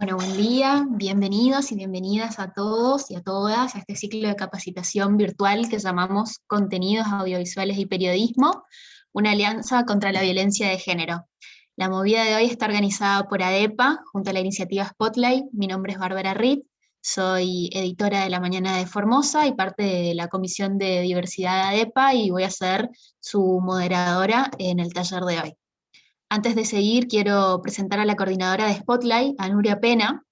Bueno, buen día, bienvenidos y bienvenidas a todos y a todas a este ciclo de capacitación virtual que llamamos Contenidos Audiovisuales y Periodismo, una alianza contra la violencia de género. La movida de hoy está organizada por ADEPA, junto a la iniciativa Spotlight. Mi nombre es Bárbara Reed, soy editora de La Mañana de Formosa y parte de la Comisión de Diversidad de ADEPA y voy a ser su moderadora en el taller de hoy. Antes de seguir, quiero presentar a la coordinadora de Spotlight, a Nuria Pena,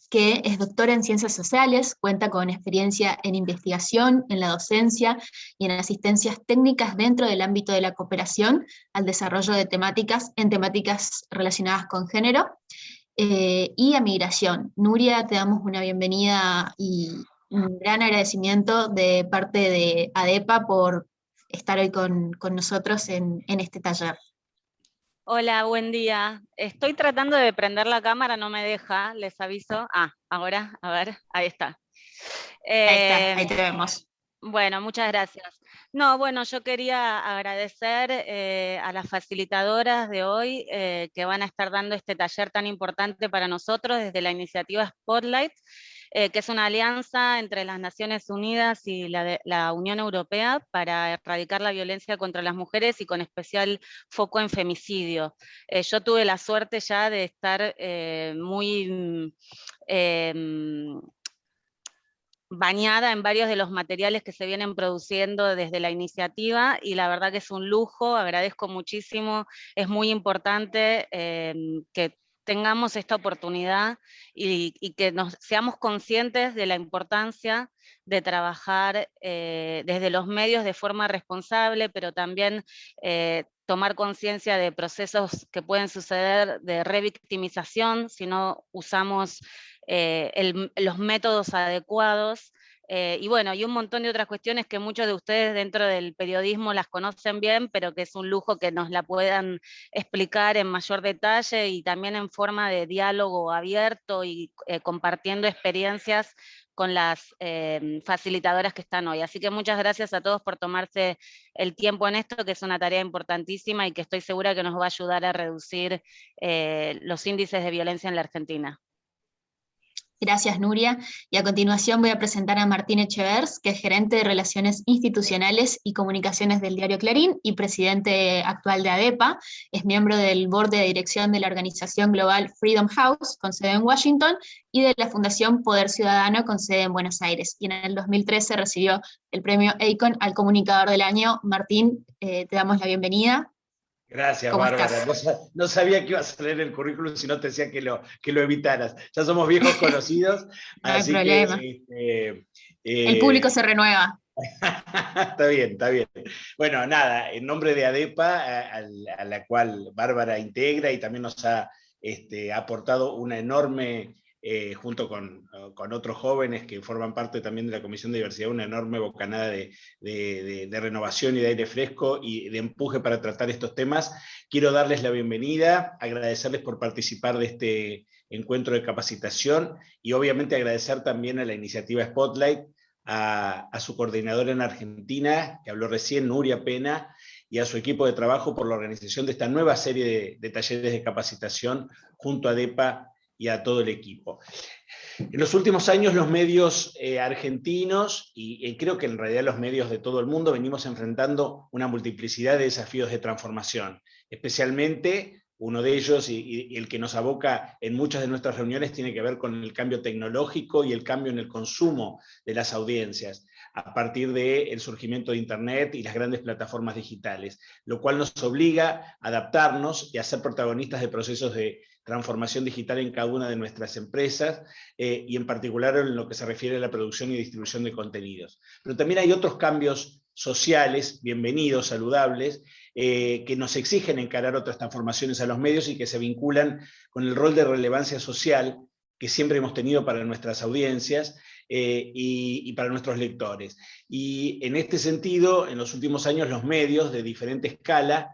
que es doctora en Ciencias Sociales, cuenta con experiencia en investigación, en la docencia y en asistencias técnicas dentro del ámbito de la cooperación al desarrollo de temáticas relacionadas con género y a migración. Nuria, te damos una bienvenida y un gran agradecimiento de parte de ADEPA por estar hoy con nosotros en este taller. Hola, buen día. Estoy tratando de prender la cámara, no me deja, les aviso. Ahora, a ver, ahí está. Ahí te vemos. Bueno, muchas gracias. No, bueno, yo quería agradecer a las facilitadoras de hoy que van a estar dando este taller tan importante para nosotros desde la iniciativa Spotlight, que es una alianza entre las Naciones Unidas y la Unión Europea para erradicar la violencia contra las mujeres y con especial foco en femicidio. Yo tuve la suerte ya de estar muy bañada en varios de los materiales que se vienen produciendo desde la iniciativa y la verdad que es un lujo, agradezco muchísimo, es muy importante que tengamos esta oportunidad y que seamos conscientes de la importancia de trabajar desde los medios de forma responsable, pero también tomar conciencia de procesos que pueden suceder de revictimización si no usamos los métodos adecuados, y bueno, y un montón de otras cuestiones que muchos de ustedes dentro del periodismo las conocen bien, pero que es un lujo que nos la puedan explicar en mayor detalle y también en forma de diálogo abierto y compartiendo experiencias con las facilitadoras que están hoy. Así que muchas gracias a todos por tomarse el tiempo en esto, que es una tarea importantísima y que estoy segura que nos va a ayudar a reducir los índices de violencia en la Argentina. Gracias, Nuria. Y a continuación voy a presentar a Martín Echevers, que es gerente de Relaciones Institucionales y Comunicaciones del diario Clarín y presidente actual de ADEPA. Es miembro del board de dirección de la organización global Freedom House, con sede en Washington, y de la Fundación Poder Ciudadano, con sede en Buenos Aires. Y en el 2013 recibió el premio ACON al Comunicador del Año. Martín, te damos la bienvenida. Gracias, ¿Cómo Bárbara. No sabía que ibas a leer el currículum si no te decía que lo evitaras. Ya somos viejos conocidos, No hay así problema. que... El público se renueva. Está bien, está bien. Bueno, nada, en nombre de ADEPA, a la cual Bárbara integra y también nos ha aportado una enorme, junto con otros jóvenes que forman parte también de la Comisión de Diversidad, una enorme bocanada de renovación y de aire fresco y de empuje para tratar estos temas. Quiero darles la bienvenida, agradecerles por participar de este encuentro de capacitación y obviamente agradecer también a la iniciativa Spotlight, a su coordinadora en Argentina, que habló recién, Nuria Pena, y a su equipo de trabajo por la organización de esta nueva serie de talleres de capacitación junto a ADEPA y a todo el equipo. En los últimos años los medios argentinos, y creo que en realidad los medios de todo el mundo, venimos enfrentando una multiplicidad de desafíos de transformación, especialmente uno de ellos y el que nos aboca en muchas de nuestras reuniones tiene que ver con el cambio tecnológico y el cambio en el consumo de las audiencias a partir del surgimiento de Internet y las grandes plataformas digitales, lo cual nos obliga a adaptarnos y a ser protagonistas de procesos de transformación digital en cada una de nuestras empresas y en particular en lo que se refiere a la producción y distribución de contenidos. Pero también hay otros cambios sociales, bienvenidos, saludables, que nos exigen encarar otras transformaciones a los medios y que se vinculan con el rol de relevancia social que siempre hemos tenido para nuestras audiencias y para nuestros lectores. Y en este sentido, en los últimos años los medios de diferente escala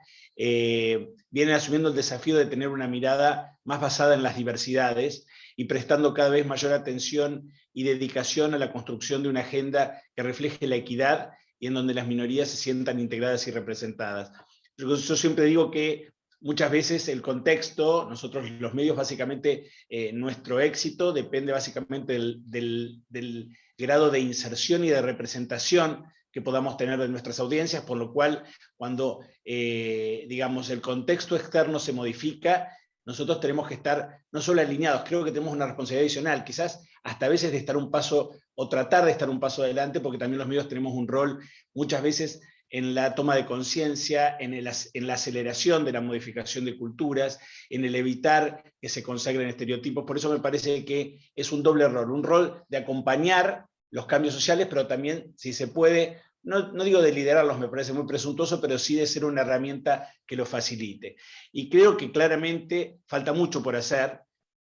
vienen asumiendo el desafío de tener una mirada más basada en las diversidades y prestando cada vez mayor atención y dedicación a la construcción de una agenda que refleje la equidad y en donde las minorías se sientan integradas y representadas. Yo siempre digo que muchas veces el contexto, nosotros los medios básicamente, nuestro éxito depende básicamente del grado de inserción y de representación que podamos tener de nuestras audiencias, por lo cual cuando, digamos, el contexto externo se modifica, nosotros tenemos que estar no solo alineados, creo que tenemos una responsabilidad adicional, quizás hasta a veces de estar un paso, o tratar de estar un paso adelante, porque también los medios tenemos un rol muchas veces en la toma de conciencia, en la aceleración de la modificación de culturas, en el evitar que se consagren estereotipos. Por eso me parece que es un doble rol, un rol de acompañar los cambios sociales, pero también, si se puede, no digo de liderarlos, me parece muy presuntuoso, pero sí de ser una herramienta que lo facilite. Y creo que claramente falta mucho por hacer,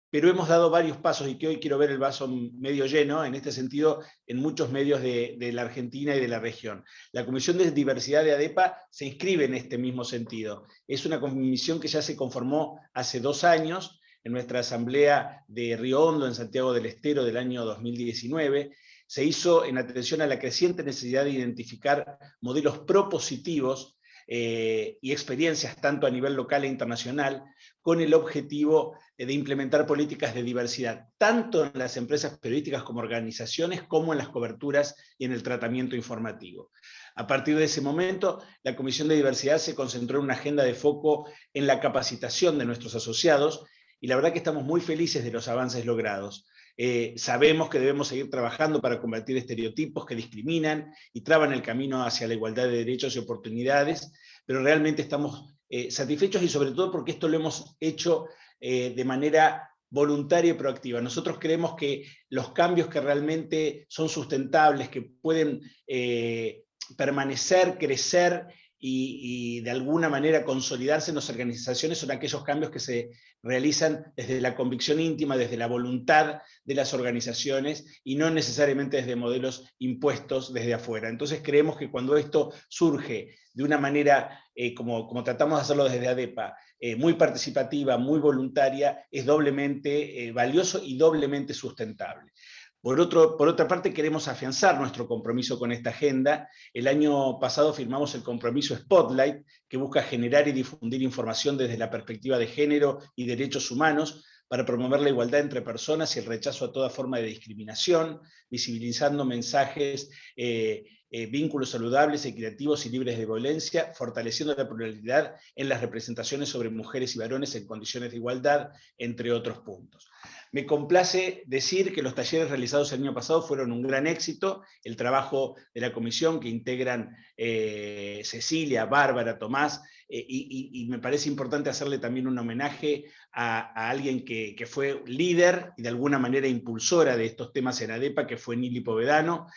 pero hemos dado varios pasos y que hoy quiero ver el vaso medio lleno, en este sentido, en muchos medios de la Argentina y de la región. La Comisión de Diversidad de ADEPA se inscribe en este mismo sentido. Es una comisión que ya se conformó hace 2 años, en nuestra asamblea de Río Hondo, en Santiago del Estero, del año 2019, se hizo en atención a la creciente necesidad de identificar modelos propositivos y experiencias tanto a nivel local e internacional, con el objetivo de implementar políticas de diversidad, tanto en las empresas periodísticas como organizaciones, como en las coberturas y en el tratamiento informativo. A partir de ese momento, la Comisión de Diversidad se concentró en una agenda de foco en la capacitación de nuestros asociados, y la verdad que estamos muy felices de los avances logrados. Sabemos que debemos seguir trabajando para combatir estereotipos que discriminan y traban el camino hacia la igualdad de derechos y oportunidades, pero realmente estamos satisfechos, y sobre todo porque esto lo hemos hecho de manera voluntaria y proactiva. Nosotros creemos que los cambios que realmente son sustentables, que pueden permanecer, crecer y de alguna manera consolidarse en las organizaciones, son aquellos cambios que se realizan desde la convicción íntima, desde la voluntad de las organizaciones, y no necesariamente desde modelos impuestos desde afuera. Entonces creemos que cuando esto surge de una manera, como tratamos de hacerlo desde ADEPA, muy participativa, muy voluntaria, es doblemente valioso y doblemente sustentable. Por otra parte, queremos afianzar nuestro compromiso con esta agenda. El año pasado firmamos el compromiso Spotlight, que busca generar y difundir información desde la perspectiva de género y derechos humanos para promover la igualdad entre personas y el rechazo a toda forma de discriminación, visibilizando mensajes, vínculos saludables, equitativos y libres de violencia, fortaleciendo la pluralidad en las representaciones sobre mujeres y varones en condiciones de igualdad, entre otros puntos. Me complace decir que los talleres realizados el año pasado fueron un gran éxito. El trabajo de la comisión, que integran Cecilia, Bárbara, Tomás, y me parece importante hacerle también un homenaje a alguien que fue líder y de alguna manera impulsora de estos temas en ADEPA, que fue Nili Povedano,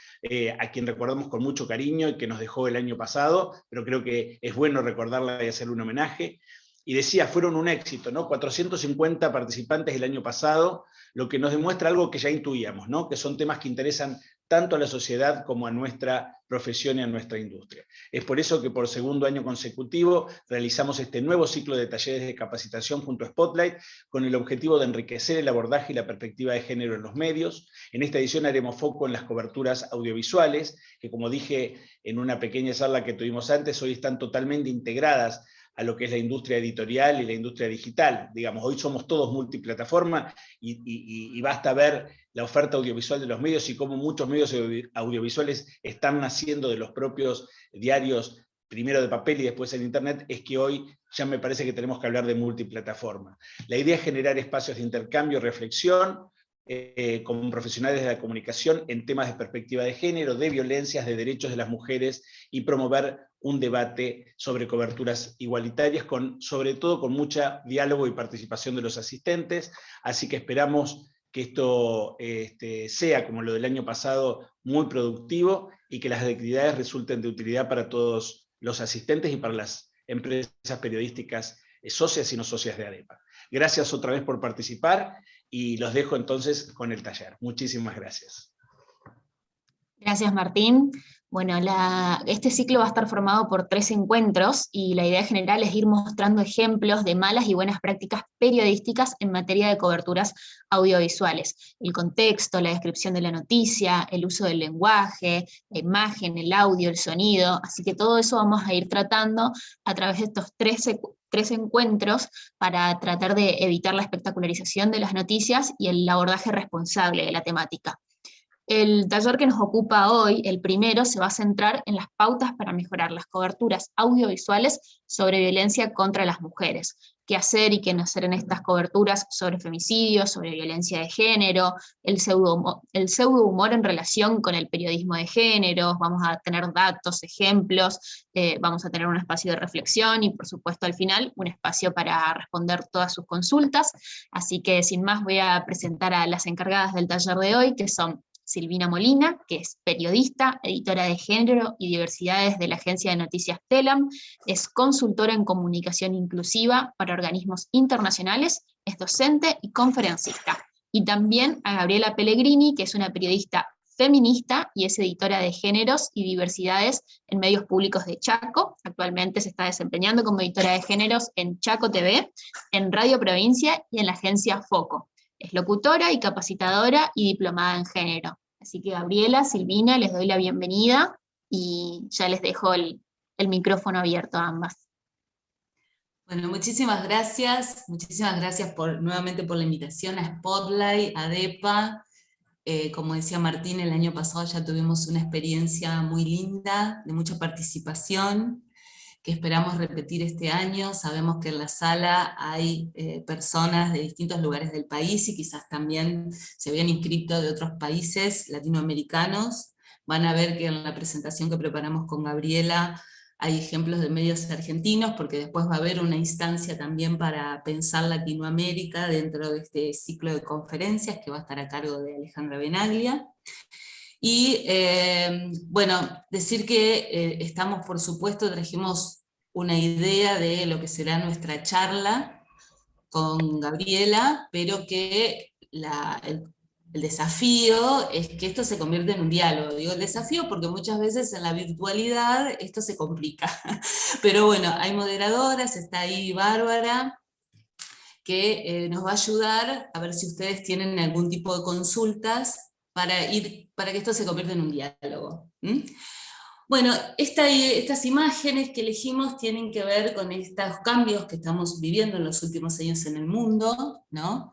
a quien recordamos con mucho cariño y que nos dejó el año pasado, pero creo que es bueno recordarla y hacerle un homenaje. Y decía, fueron un éxito, ¿no? 450 participantes el año pasado, lo que nos demuestra algo que ya intuíamos, ¿no? Que son temas que interesan tanto a la sociedad como a nuestra profesión y a nuestra industria. Es por eso que por segundo año consecutivo realizamos este nuevo ciclo de talleres de capacitación junto a Spotlight, con el objetivo de enriquecer el abordaje y la perspectiva de género en los medios. En esta edición haremos foco en las coberturas audiovisuales, que, como dije en una pequeña charla que tuvimos antes, hoy están totalmente integradas a lo que es la industria editorial y la industria digital. Digamos, hoy somos todos multiplataforma y basta ver la oferta audiovisual de los medios y cómo muchos medios audiovisuales están naciendo de los propios diarios, primero de papel y después en internet. Es que hoy ya me parece que tenemos que hablar de multiplataforma. La idea es generar espacios de intercambio, reflexión, con profesionales de la comunicación en temas de perspectiva de género, de violencias, de derechos de las mujeres, y promover un debate sobre coberturas igualitarias, sobre todo con mucho diálogo y participación de los asistentes. Así que esperamos que esto sea, como lo del año pasado, muy productivo, y que las actividades resulten de utilidad para todos los asistentes y para las empresas periodísticas socias y no socias de ADEPA. Gracias otra vez por participar, y los dejo entonces con el taller. Muchísimas gracias. Gracias, Martín. Bueno, este ciclo va a estar formado por 3 encuentros y la idea general es ir mostrando ejemplos de malas y buenas prácticas periodísticas en materia de coberturas audiovisuales. El contexto, la descripción de la noticia, el uso del lenguaje, la imagen, el audio, el sonido, así que todo eso vamos a ir tratando a través de estos tres encuentros para tratar de evitar la espectacularización de las noticias y el abordaje responsable de la temática. El taller que nos ocupa hoy, el primero, se va a centrar en las pautas para mejorar las coberturas audiovisuales sobre violencia contra las mujeres. Qué hacer y qué no hacer en estas coberturas sobre femicidios, sobre violencia de género, el pseudo-humor en relación con el periodismo de género. Vamos a tener datos, ejemplos, vamos a tener un espacio de reflexión y, por supuesto, al final, un espacio para responder todas sus consultas. Así que, sin más, voy a presentar a las encargadas del taller de hoy, que son Silvina Molina, que es periodista, editora de género y diversidades de la agencia de noticias Telam, es consultora en comunicación inclusiva para organismos internacionales, es docente y conferencista. Y también a Gabriela Pellegrini, que es una periodista feminista y es editora de géneros y diversidades en medios públicos de Chaco. Actualmente se está desempeñando como editora de géneros en Chaco TV, en Radio Provincia y en la agencia Foco. Es locutora y capacitadora y diplomada en género. Así que Gabriela, Silvina, les doy la bienvenida y ya les dejo el micrófono abierto a ambas. Bueno, muchísimas gracias nuevamente por la invitación a Spotlight, a ADEPA. Como decía Martín, el año pasado ya tuvimos una experiencia muy linda, de mucha participación, que esperamos repetir este año. Sabemos que en la sala hay personas de distintos lugares del país y quizás también se habían inscrito de otros países latinoamericanos. Van a ver que en la presentación que preparamos con Gabriela hay ejemplos de medios argentinos, porque después va a haber una instancia también para pensar Latinoamérica dentro de este ciclo de conferencias que va a estar a cargo de Alejandra Benaglia. Y bueno, decir que estamos, por supuesto, trajimos una idea de lo que será nuestra charla con Gabriela, pero que el desafío es que esto se convierta en un diálogo. Digo el desafío porque muchas veces en la virtualidad esto se complica. Pero bueno, hay moderadoras, está ahí Bárbara, que nos va a ayudar a ver si ustedes tienen algún tipo de consultas para que esto se convierta en un diálogo. Bueno, estas imágenes que elegimos tienen que ver con estos cambios que estamos viviendo en los últimos años en el mundo, ¿no?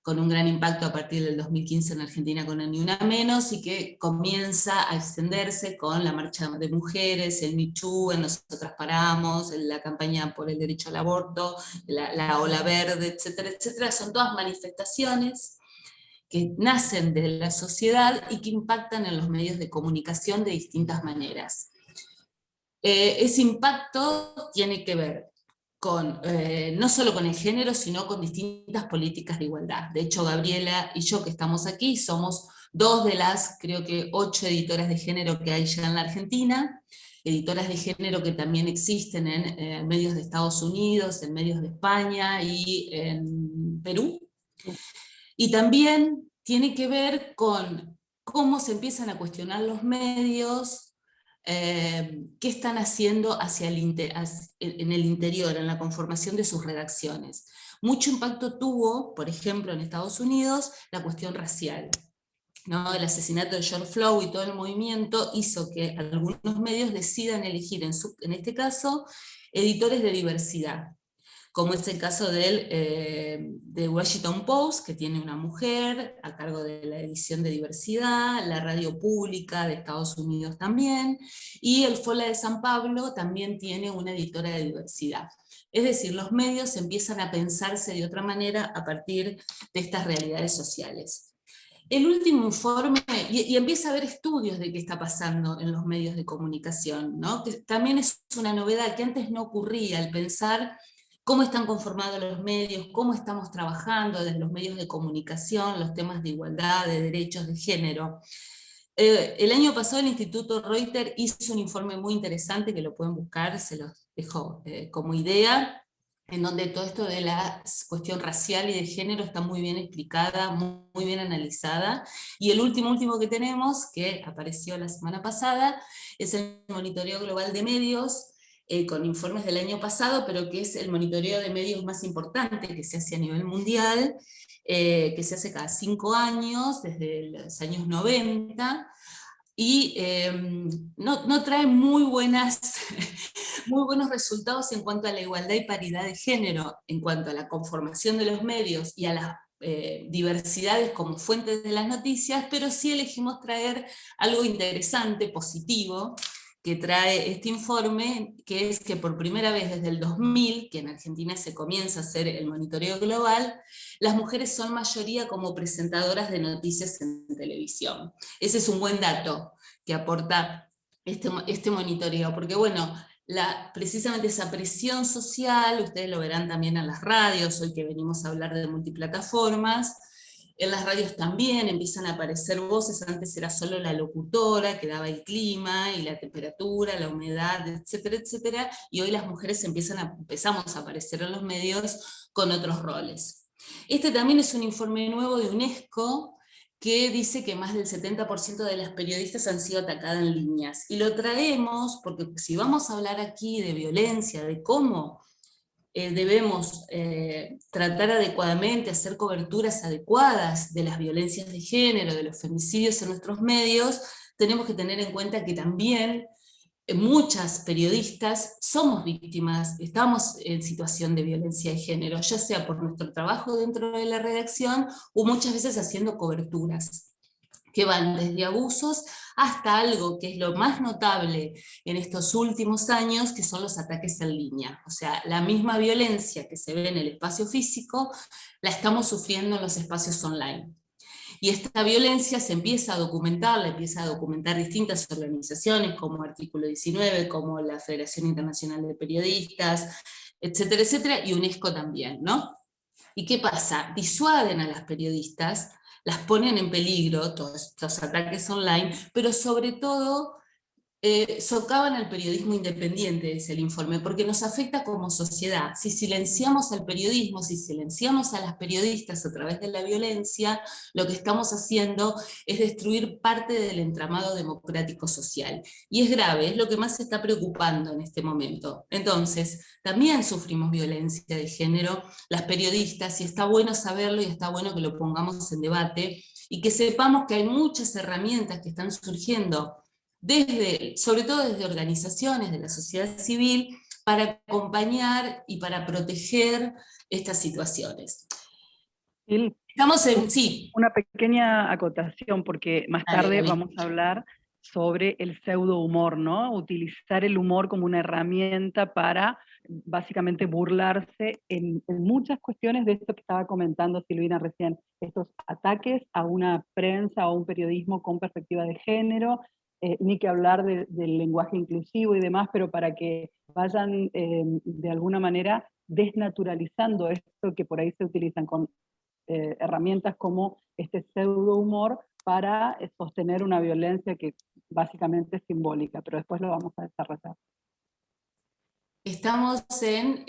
Con un gran impacto a partir del 2015 en Argentina con el Ni Una Menos, y que comienza a extenderse con la marcha de mujeres, el Me Too, en Nosotras Paramos, la campaña por el derecho al aborto, la ola verde, etcétera, etcétera. Son todas manifestaciones que nacen de la sociedad y que impactan en los medios de comunicación de distintas maneras. Ese impacto tiene que ver con, no solo con el género, sino con distintas políticas de igualdad. De hecho, Gabriela y yo que estamos aquí somos dos de las, creo que 8 editoras de género que hay ya en la Argentina, editoras de género que también existen en medios de Estados Unidos, en medios de España y en Perú. Y también tiene que ver con cómo se empiezan a cuestionar los medios, qué están haciendo en el interior, en la conformación de sus redacciones. Mucho impacto tuvo, por ejemplo, en Estados Unidos, la cuestión racial, ¿no? El asesinato de George Floyd y todo el movimiento hizo que algunos medios decidan elegir, en este caso, editores de diversidad, como es el caso de Washington Post, que tiene una mujer a cargo de la edición de diversidad, la radio pública de Estados Unidos también, y el Fola de San Pablo también tiene una editora de diversidad. Es decir, los medios empiezan a pensarse de otra manera a partir de estas realidades sociales. El último informe, y empieza a haber estudios de qué está pasando en los medios de comunicación, ¿no? Que también es una novedad que antes no ocurría, al pensar cómo están conformados los medios, cómo estamos trabajando desde los medios de comunicación, los temas de igualdad, de derechos, de género. El año pasado el Instituto Reuters hizo un informe muy interesante, que lo pueden buscar, se los dejo como idea, en donde todo esto de la cuestión racial y de género está muy bien explicada, muy bien analizada. Y el último que tenemos, que apareció la semana pasada, es el monitoreo global de medios, con informes del año pasado, pero que es el monitoreo de medios más importante que se hace a nivel mundial, que se hace cada 5 años, desde los años 90, y no trae muy buenos resultados en cuanto a la igualdad y paridad de género, en cuanto a la conformación de los medios y a las diversidades como fuentes de las noticias, pero sí elegimos traer algo interesante, positivo, que trae este informe, que es que por primera vez desde el 2000, que en Argentina se comienza a hacer el monitoreo global, las mujeres son mayoría como presentadoras de noticias en televisión. Ese es un buen dato que aporta este monitoreo, porque bueno, precisamente esa presión social, ustedes lo verán también en las radios, hoy que venimos a hablar de multiplataformas, en las radios también empiezan a aparecer voces, antes era solo la locutora que daba el clima y la temperatura, la humedad, etcétera, etcétera, y hoy las mujeres empezamos a aparecer en los medios con otros roles. Este también es un informe nuevo de UNESCO, que dice que más del 70% de las periodistas han sido atacadas en líneas. Y lo traemos porque si vamos a hablar aquí de violencia, de cómo debemos tratar adecuadamente, hacer coberturas adecuadas de las violencias de género, de los femicidios en nuestros medios, tenemos que tener en cuenta que también muchas periodistas somos víctimas, estamos en situación de violencia de género, ya sea por nuestro trabajo dentro de la redacción o muchas veces haciendo coberturas que van desde abusos hasta algo que es lo más notable en estos últimos años, que son los ataques en línea. O sea, la misma violencia que se ve en el espacio físico, la estamos sufriendo en los espacios online. Y esta violencia se empieza a documentar, la empieza a documentar distintas organizaciones como Artículo 19, como la Federación Internacional de Periodistas, etcétera, etcétera, y UNESCO también, ¿no? ¿Y qué pasa? Disuaden a las periodistas, las ponen en peligro, todos estos ataques online, pero sobre todo socavan al periodismo independiente, dice el informe, porque nos afecta como sociedad. Si silenciamos al periodismo, si silenciamos a las periodistas a través de la violencia, lo que estamos haciendo es destruir parte del entramado democrático social. Y es grave, es lo que más se está preocupando en este momento. Entonces, también sufrimos violencia de género, las periodistas, y está bueno saberlo y está bueno que lo pongamos en debate, y que sepamos que hay muchas herramientas que están surgiendo sobre todo desde organizaciones de la sociedad civil, para acompañar y para proteger estas situaciones. Estamos en, sí. Una pequeña acotación, porque más tarde vamos a hablar sobre el pseudo humor, ¿no? Utilizar el humor como una herramienta para básicamente burlarse en muchas cuestiones de esto que estaba comentando Silvina recién, estos ataques a una prensa o un periodismo con perspectiva de género, ni que hablar del lenguaje inclusivo y demás, pero para que vayan de alguna manera desnaturalizando esto que por ahí se utilizan con herramientas como este pseudo humor para sostener una violencia que básicamente es simbólica, pero después lo vamos a desarrollar. Estamos en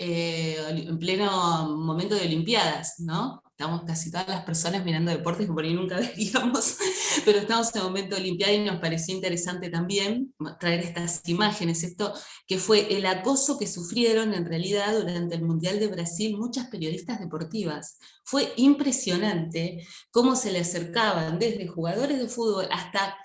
pleno momento de Olimpiadas, ¿no? Estamos casi todas las personas mirando deportes que por ahí nunca veríamos, pero estamos en el momento de Olimpiada y nos pareció interesante también traer estas imágenes, esto que fue el acoso que sufrieron en realidad durante el Mundial de Brasil muchas periodistas deportivas. Fue impresionante cómo se le acercaban desde jugadores de fútbol hasta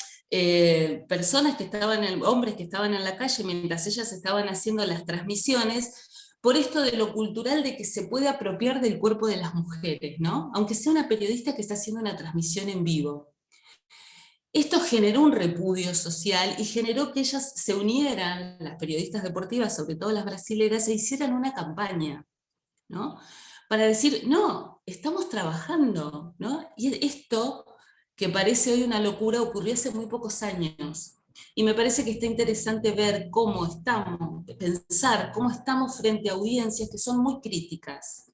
personas que estaban, hombres que estaban en la calle mientras ellas estaban haciendo las transmisiones, por esto de lo cultural de que se puede apropiar del cuerpo de las mujeres, ¿no? Aunque sea una periodista que está haciendo una transmisión en vivo. Esto generó un repudio social y generó que ellas se unieran, las periodistas deportivas, sobre todo las brasileras, e hicieran una campaña, ¿no? Para decir, no, estamos trabajando, ¿no? Y esto, que parece hoy una locura, ocurrió hace muy pocos años. Y me parece que está interesante ver cómo estamos, pensar cómo estamos frente a audiencias que son muy críticas,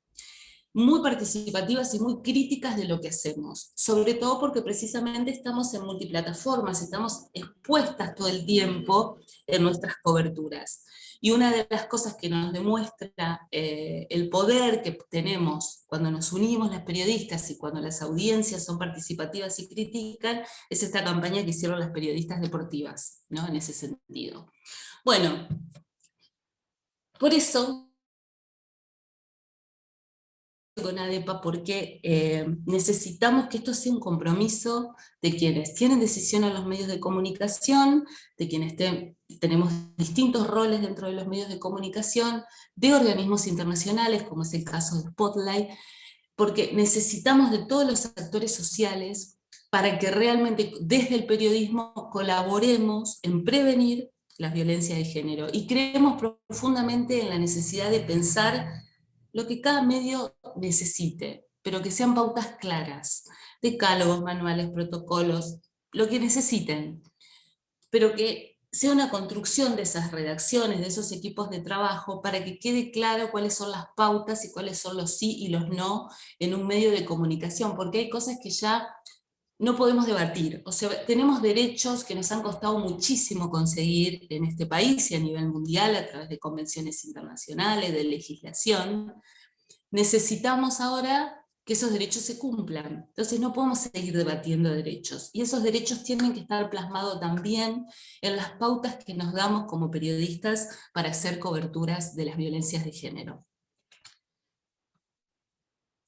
muy participativas y muy críticas de lo que hacemos, sobre todo porque precisamente estamos en multiplataformas, estamos expuestas todo el tiempo en nuestras coberturas. Y una de las cosas que nos demuestra el poder que tenemos cuando nos unimos las periodistas y cuando las audiencias son participativas y critican, es esta campaña que hicieron las periodistas deportivas, ¿no? En ese sentido. Bueno, por eso con ADEPA, porque necesitamos que esto sea un compromiso de quienes tienen decisión en los medios de comunicación, de quienes tenemos distintos roles dentro de los medios de comunicación, de organismos internacionales, como es el caso de Spotlight, porque necesitamos de todos los actores sociales para que realmente desde el periodismo colaboremos en prevenir la violencia de género. Y creemos profundamente en la necesidad de pensar lo que cada medio necesite, pero que sean pautas claras, decálogos, manuales, protocolos, lo que necesiten, pero que sea una construcción de esas redacciones, de esos equipos de trabajo, para que quede claro cuáles son las pautas y cuáles son los sí y los no en un medio de comunicación, porque hay cosas que ya no podemos debatir. O sea, tenemos derechos que nos han costado muchísimo conseguir en este país y a nivel mundial a través de convenciones internacionales, de legislación. Necesitamos ahora que esos derechos se cumplan. Entonces no podemos seguir debatiendo derechos. Y esos derechos tienen que estar plasmados también en las pautas que nos damos como periodistas para hacer coberturas de las violencias de género.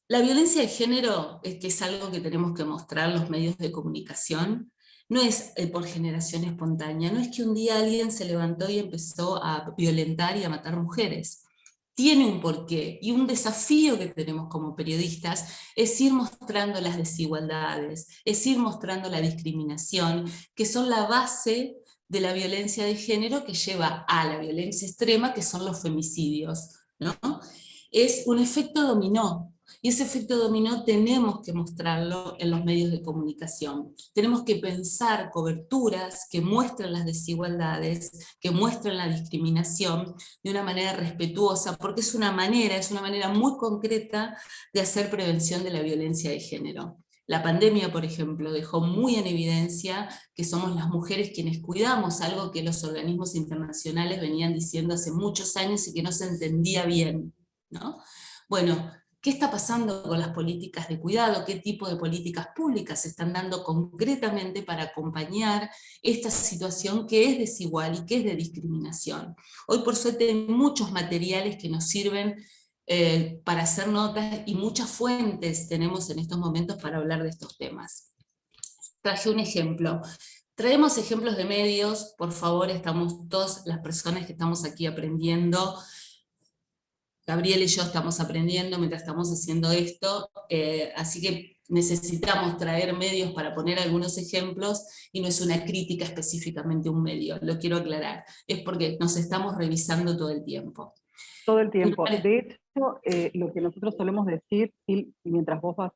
La violencia de género, que es algo que tenemos que mostrar los medios de comunicación, no es por generación espontánea, no es que un día alguien se levantó y empezó a violentar y a matar mujeres. Tiene un porqué, y un desafío que tenemos como periodistas es ir mostrando las desigualdades, es ir mostrando la discriminación, que son la base de la violencia de género que lleva a la violencia extrema, que son los femicidios, ¿no? Es un efecto dominó. Y ese efecto dominó tenemos que mostrarlo en los medios de comunicación. Tenemos que pensar coberturas que muestren las desigualdades, que muestren la discriminación de una manera respetuosa, porque es una manera muy concreta de hacer prevención de la violencia de género. La pandemia, por ejemplo, dejó muy en evidencia que somos las mujeres quienes cuidamos, algo que los organismos internacionales venían diciendo hace muchos años y que no se entendía bien, ¿no? Bueno, ¿qué está pasando con las políticas de cuidado? ¿Qué tipo de políticas públicas se están dando concretamente para acompañar esta situación que es desigual y que es de discriminación? Hoy por suerte hay muchos materiales que nos sirven para hacer notas y muchas fuentes tenemos en estos momentos para hablar de estos temas. Traje un ejemplo. Traemos ejemplos de medios, por favor, estamos todas las personas que estamos aquí aprendiendo. Gabriel y yo estamos aprendiendo mientras estamos haciendo esto, así que necesitamos traer medios para poner algunos ejemplos, y no es una crítica específicamente a un medio, lo quiero aclarar, es porque nos estamos revisando todo el tiempo. Todo el tiempo. De hecho, lo que nosotros solemos decir, y mientras vos vas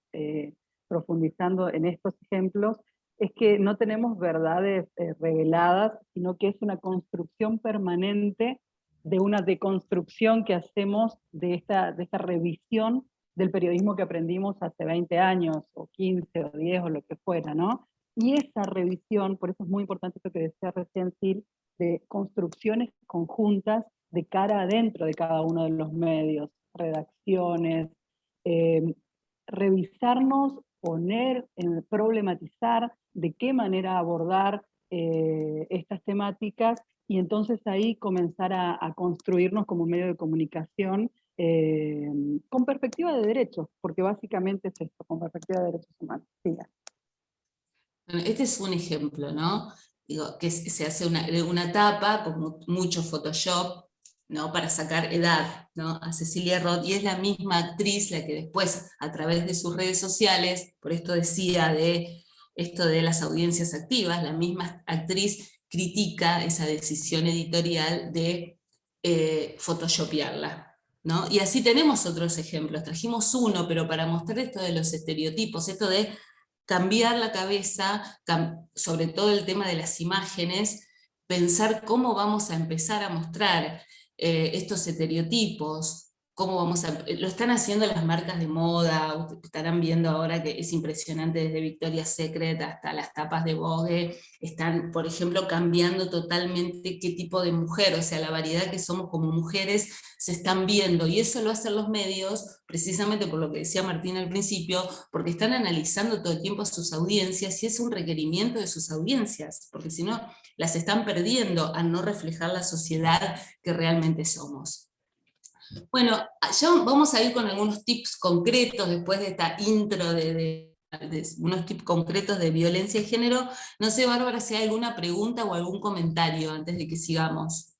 profundizando en estos ejemplos, es que no tenemos verdades reveladas, sino que es una construcción permanente de una deconstrucción que hacemos de esta revisión del periodismo que aprendimos hace 20 años, o 15, o 10, o lo que fuera, ¿no? Y esa revisión, por eso es muy importante lo que decía recién Sil, de construcciones conjuntas de cara adentro de cada uno de los medios, redacciones, revisarnos, problematizar de qué manera abordar estas temáticas, y entonces ahí comenzar a construirnos como medio de comunicación con perspectiva de derechos, porque básicamente es esto, con perspectiva de derechos humanos. Sí. Bueno, este es un ejemplo, ¿no? Digo, que se hace una tapa con mucho Photoshop, ¿no? Para sacar edad, ¿no? A Cecilia Roth, y es la misma actriz la que después, a través de sus redes sociales, por esto decía de esto de las audiencias activas, la misma actriz critica esa decisión editorial de photoshopearla, ¿no? Y así tenemos otros ejemplos, trajimos uno, pero para mostrar esto de los estereotipos, esto de cambiar la cabeza, sobre todo el tema de las imágenes, pensar cómo vamos a empezar a mostrar estos estereotipos, cómo lo están haciendo las marcas de moda, estarán viendo ahora que es impresionante desde Victoria's Secret hasta las tapas de Vogue, están, por ejemplo, cambiando totalmente qué tipo de mujer, o sea, la variedad que somos como mujeres se están viendo, y eso lo hacen los medios, precisamente por lo que decía Martín al principio, porque están analizando todo el tiempo sus audiencias, y es un requerimiento de sus audiencias, porque si no, las están perdiendo al no reflejar la sociedad que realmente somos. Bueno, ya vamos a ir con algunos tips concretos después de esta intro de unos tips concretos de violencia de género. No sé, Bárbara, si hay alguna pregunta o algún comentario antes de que sigamos.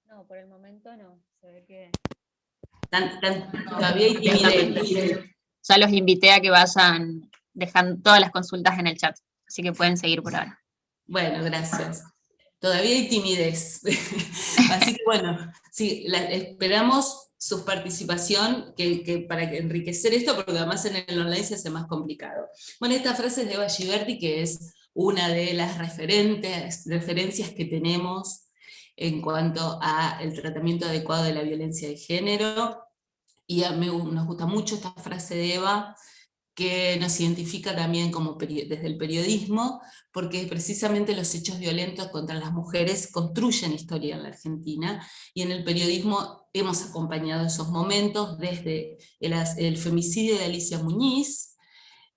No, por el momento no. Se ve que... Todavía hay timidez. Ya los invité a que vayan dejando todas las consultas en el chat, así que pueden seguir por ahora. Bueno, gracias. Todavía hay timidez. Así que bueno, sí, esperamos su participación para enriquecer esto, porque además en el online se hace más complicado. Bueno, esta frase es de Eva Giberti, que es una de las referencias que tenemos en cuanto al tratamiento adecuado de la violencia de género, y nos gusta mucho esta frase de Eva, que nos identifica también desde el periodismo, porque precisamente los hechos violentos contra las mujeres construyen historia en la Argentina, y en el periodismo hemos acompañado esos momentos, desde el femicidio de Alicia Muñiz,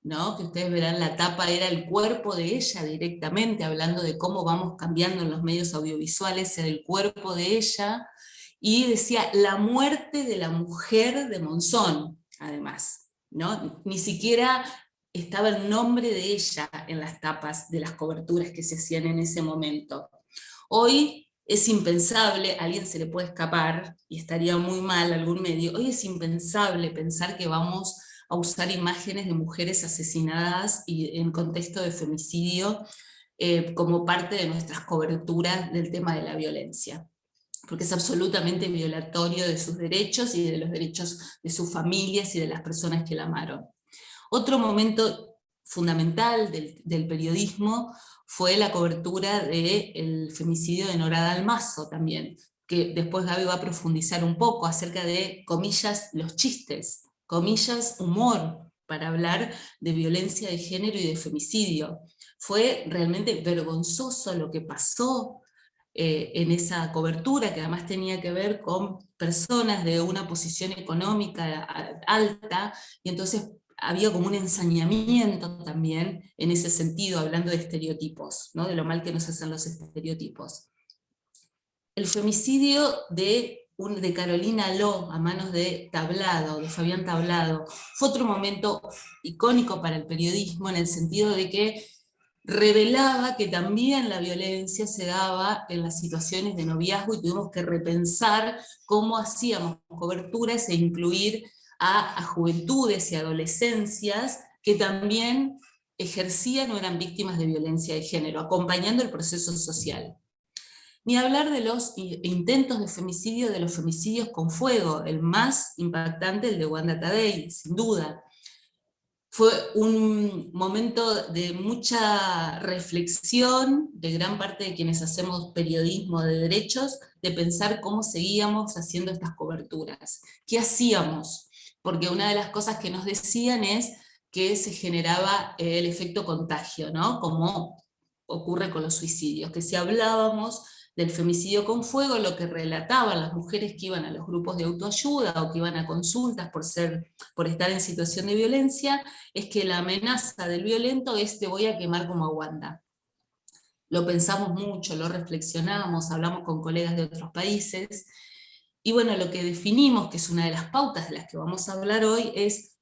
¿no? Que ustedes verán, la tapa era el cuerpo de ella directamente, hablando de cómo vamos cambiando en los medios audiovisuales, era el cuerpo de ella, y decía la muerte de la mujer de Monzón, además, ¿no? Ni siquiera estaba el nombre de ella en las tapas de las coberturas que se hacían en ese momento. Hoy es impensable, a alguien se le puede escapar, y estaría muy mal algún medio, hoy es impensable pensar que vamos a usar imágenes de mujeres asesinadas y en contexto de femicidio como parte de nuestras coberturas del tema de la violencia, porque es absolutamente violatorio de sus derechos y de los derechos de sus familias y de las personas que la amaron. Otro momento fundamental del periodismo fue la cobertura del femicidio de Nora Dalmazo también, que después Gaby va a profundizar un poco acerca de, comillas, los chistes, comillas, humor, para hablar de violencia de género y de femicidio. Fue realmente vergonzoso lo que pasó en esa cobertura, que además tenía que ver con personas de una posición económica alta, y entonces había como un ensañamiento también en ese sentido, hablando de estereotipos, ¿no? De lo mal que nos hacen los estereotipos. El femicidio de Carolina Ló a manos de Tablado, de Fabián Tablado, fue otro momento icónico para el periodismo, en el sentido de que revelaba que también la violencia se daba en las situaciones de noviazgo, y tuvimos que repensar cómo hacíamos coberturas e incluir a juventudes y adolescencias que también ejercían o eran víctimas de violencia de género, acompañando el proceso social. Ni hablar de los intentos de femicidio, de los femicidios con fuego, el más impactante, el de Wanda Tadei, sin duda. Fue un momento de mucha reflexión de gran parte de quienes hacemos periodismo de derechos, de pensar cómo seguíamos haciendo estas coberturas. ¿Qué hacíamos? Porque una de las cosas que nos decían es que se generaba el efecto contagio, ¿no? Como ocurre con los suicidios, que si hablábamos del femicidio con fuego, lo que relataban las mujeres que iban a los grupos de autoayuda o que iban a consultas por estar en situación de violencia, es que la amenaza del violento es: te voy a quemar como a Wanda. Lo pensamos mucho, lo reflexionamos, hablamos con colegas de otros países, y bueno, lo que definimos, que es una de las pautas de las que vamos a hablar hoy, es: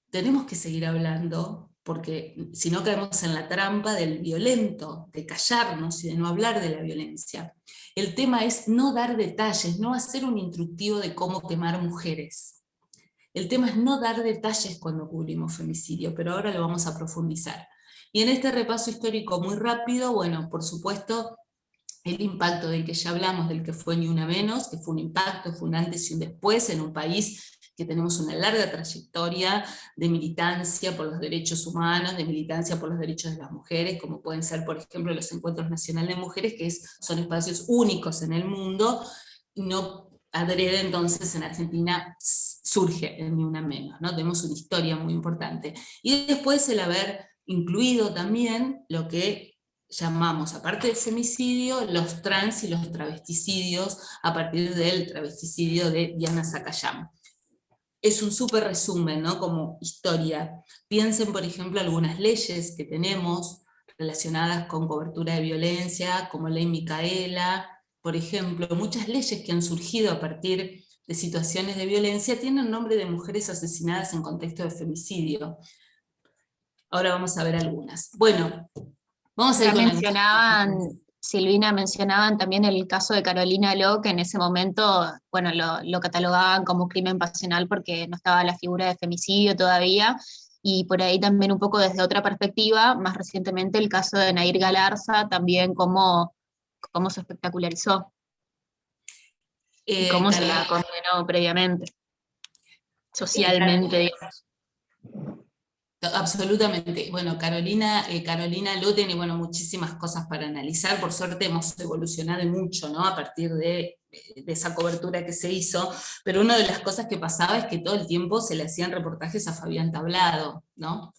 tenemos que seguir hablando, porque si no caemos en la trampa del violento, de callarnos y de no hablar de la violencia. El tema es no dar detalles, no hacer un instructivo de cómo quemar mujeres. El tema es no dar detalles cuando cubrimos femicidio, pero ahora lo vamos a profundizar. Y en este repaso histórico muy rápido, bueno, por supuesto, el impacto del que ya hablamos, del que fue Ni Una Menos, que fue un impacto, fue un antes y un después en un país que tenemos una larga trayectoria de militancia por los derechos humanos, de militancia por los derechos de las mujeres, como pueden ser, por ejemplo, los Encuentros Nacionales de Mujeres, que son espacios únicos en el mundo, no adrede entonces en Argentina surge el Ni Una Menos, ¿no? Tenemos una historia muy importante. Y después el haber incluido también lo que llamamos, aparte de femicidio, los trans y los travesticidios, a partir del travesticidio de Diana Zacayán. Es un súper resumen, ¿no? Como historia. Piensen, por ejemplo, algunas leyes que tenemos relacionadas con cobertura de violencia, como Ley Micaela, por ejemplo. Muchas leyes que han surgido a partir de situaciones de violencia tienen nombre de mujeres asesinadas en contexto de femicidio. Ahora vamos a ver algunas. Bueno, vamos a ir con mencionaban, Silvina, mencionaban también el caso de Carolina Lo, que en ese momento, bueno, lo catalogaban como crimen pasional porque no estaba la figura de femicidio todavía, y por ahí también un poco desde otra perspectiva, más recientemente el caso de Nair Galarza, también cómo se espectacularizó, y cómo se la condenó previamente, socialmente, digamos. Absolutamente. Bueno, Carolina Lo tiene, bueno, muchísimas cosas para analizar. Por suerte hemos evolucionado mucho, ¿no? A partir de esa cobertura que se hizo, pero una de las cosas que pasaba es que todo el tiempo se le hacían reportajes a Fabián Tablado, ¿no?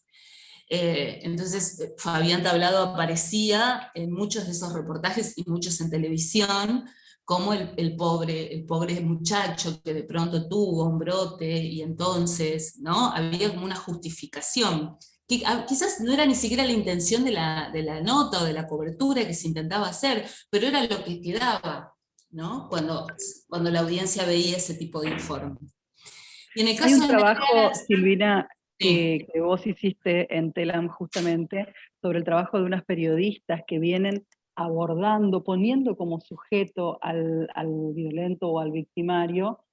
Entonces Fabián Tablado aparecía en muchos de esos reportajes y muchos en televisión, como el pobre muchacho que de pronto tuvo un brote, y entonces, ¿no? Había como una justificación, que quizás no era ni siquiera la intención de la nota o de la cobertura que se intentaba hacer, pero era lo que quedaba, ¿no? Cuando la audiencia veía ese tipo de informe. Y en el caso Hay un de trabajo, Silvina, sí, que vos hiciste en TELAM justamente, sobre el trabajo de unas periodistas que vienen abordando, poniendo como sujeto al violento o al victimario,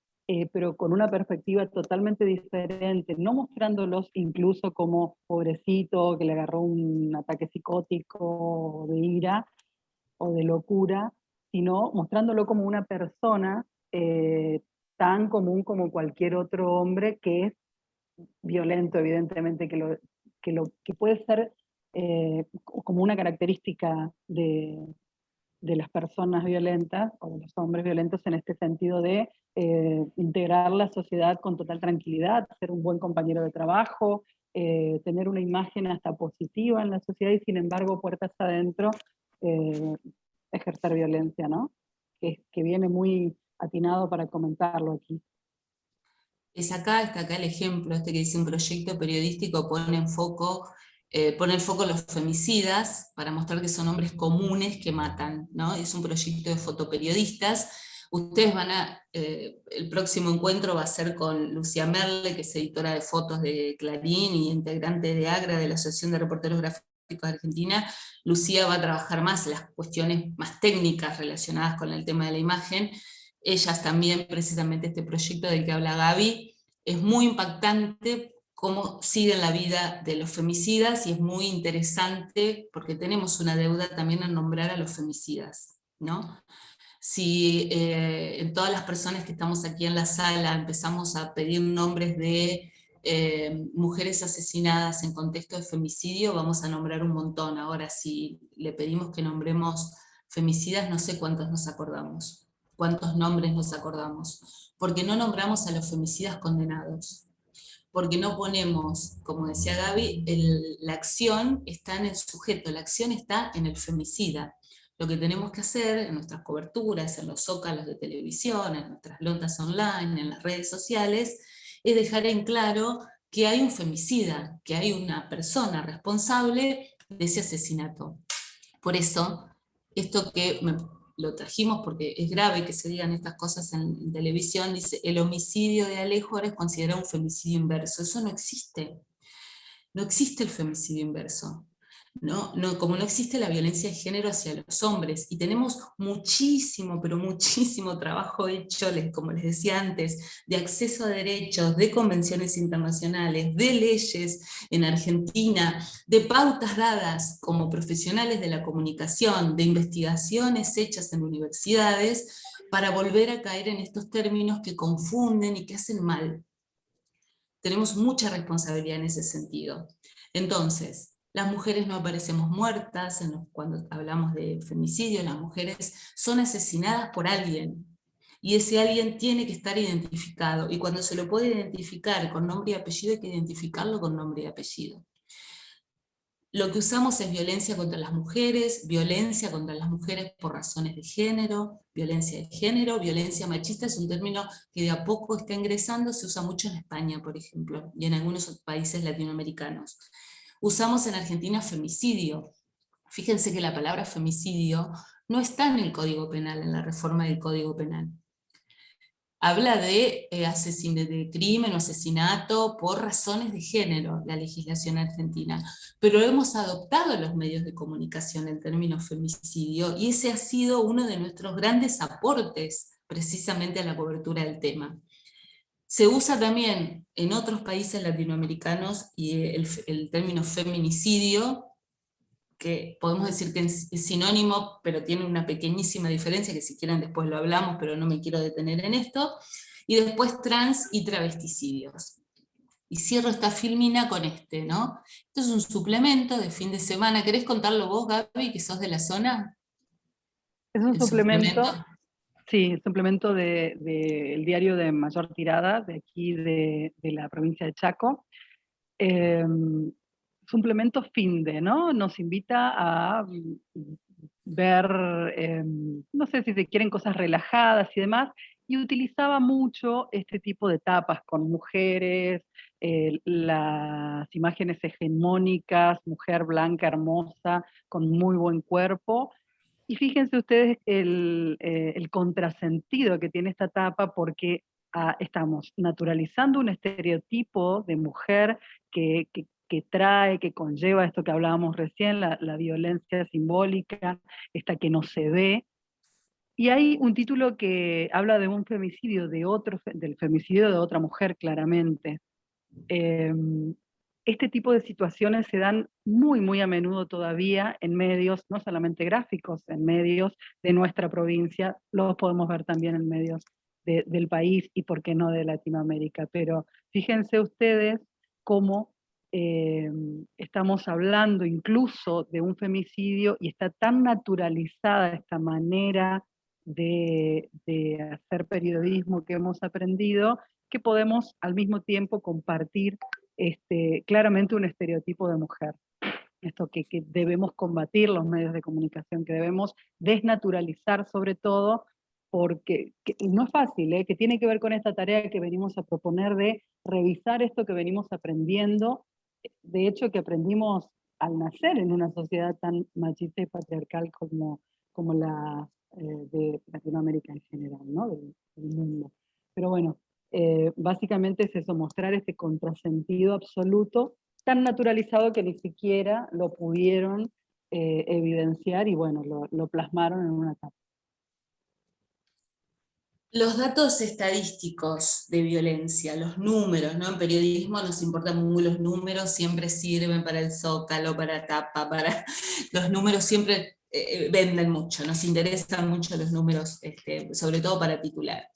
pero con una perspectiva totalmente diferente, no mostrándolos incluso como pobrecito que le agarró un ataque psicótico de ira o de locura, sino mostrándolo como una persona tan común como cualquier otro hombre, que es violento, evidentemente, que puede ser como una característica de las personas violentas, o de los hombres violentos, en este sentido de integrar la sociedad con total tranquilidad, ser un buen compañero de trabajo, tener una imagen hasta positiva en la sociedad, y sin embargo, puertas adentro, ejercer violencia, ¿no? Que viene muy atinado para comentarlo aquí. está acá el ejemplo, este que dice: un proyecto periodístico pone el foco en los femicidas para mostrar que son hombres comunes que matan, ¿no? Es un proyecto de fotoperiodistas. Ustedes el próximo encuentro va a ser con Lucía Merle, que es editora de fotos de Clarín y integrante de AGRA, de la Asociación de Reporteros Gráficos de Argentina. Lucía va a trabajar más las cuestiones más técnicas relacionadas con el tema de la imagen. Ellas también, precisamente este proyecto del que habla Gaby, es muy impactante cómo sigue la vida de los femicidas, y es muy interesante porque tenemos una deuda también en nombrar a los femicidas, ¿no? Si en todas las personas que estamos aquí en la sala empezamos a pedir nombres de mujeres asesinadas en contexto de femicidio, vamos a nombrar un montón. Ahora, si le pedimos que nombremos femicidas, no sé cuántos nos acordamos, cuántos nombres nos acordamos, porque no nombramos a los femicidas condenados, porque no ponemos, como decía Gaby, la acción está en el sujeto, la acción está en el femicida. Lo que tenemos que hacer en nuestras coberturas, en los zócalos de televisión, en nuestras notas online, en las redes sociales, es dejar en claro que hay un femicida, que hay una persona responsable de ese asesinato. Por eso, esto que lo trajimos porque es grave que se digan estas cosas en televisión, dice: el homicidio de Alejo ahora es considerado un femicidio inverso. Eso no existe. No existe el femicidio inverso. Como no existe la violencia de género hacia los hombres, y tenemos muchísimo, pero muchísimo trabajo hecho, como les decía antes, de acceso a derechos, de convenciones internacionales, de leyes en Argentina, de pautas dadas como profesionales de la comunicación, de investigaciones hechas en universidades, para volver a caer en estos términos que confunden y que hacen mal. Tenemos mucha responsabilidad en ese sentido. Entonces, las mujeres no aparecemos muertas cuando hablamos de femicidio. Las mujeres son asesinadas por alguien. y ese alguien tiene que estar identificado, y cuando se lo puede identificar con nombre y apellido, hay que identificarlo con nombre y apellido. Lo que usamos es violencia contra las mujeres por razones de género, violencia machista es un término que de a poco está ingresando, se usa mucho en España, por ejemplo, y en algunos países latinoamericanos. Usamos en Argentina femicidio. Fíjense que la palabra femicidio no está en el Código Penal, en la reforma del Código Penal. Habla de crimen o asesinato por razones de género, la legislación argentina, pero hemos adoptado en los medios de comunicación el término femicidio, y ese ha sido uno de nuestros grandes aportes precisamente a la cobertura del tema. Se usa también en otros países latinoamericanos y el término feminicidio, que podemos decir que es sinónimo, pero tiene una pequeñísima diferencia, que si quieren después lo hablamos, pero no me quiero detener en esto, y después trans y travesticidios. Y cierro esta filmina con ¿no? Esto es un suplemento de fin de semana. ¿Querés contarlo vos, Gaby, que sos de la zona? Es un suplemento, sí, suplemento del diario de mayor tirada, de aquí de la provincia de Chaco. Suplemento Finde, ¿no? Nos invita a ver, no sé si se quieren cosas relajadas y demás, y utilizaba mucho este tipo de tapas con mujeres, las imágenes hegemónicas, mujer blanca, hermosa, con muy buen cuerpo. Y fíjense ustedes el contrasentido que tiene esta tapa, porque estamos naturalizando un estereotipo de mujer que conlleva esto que hablábamos recién, la violencia simbólica, esta que no se ve. Y hay un título que habla de un femicidio, del femicidio de otra mujer, claramente. Este tipo de situaciones se dan muy, muy a menudo todavía en medios, no solamente gráficos, en medios de nuestra provincia, los podemos ver también en medios del país y por qué no de Latinoamérica. Pero fíjense ustedes cómo estamos hablando incluso de un femicidio y está tan naturalizada esta manera de hacer periodismo que hemos aprendido, que podemos al mismo tiempo compartir claramente un estereotipo de mujer. Esto que debemos combatir los medios de comunicación, que debemos desnaturalizar sobre todo, porque no es fácil, que tiene que ver con esta tarea que venimos a proponer de revisar esto que venimos aprendiendo, de hecho que aprendimos al nacer en una sociedad tan machista y patriarcal como la de Latinoamérica en general, ¿no? del mundo. Pero bueno, básicamente es eso, mostrar este contrasentido absoluto, tan naturalizado que ni siquiera lo pudieron evidenciar y bueno, lo plasmaron en una tapa. Los datos estadísticos de violencia, los números, ¿no? En periodismo nos importan muy los números, siempre sirven para el zócalo, para tapa, los números siempre venden mucho, nos interesan mucho los números, sobre todo para titular.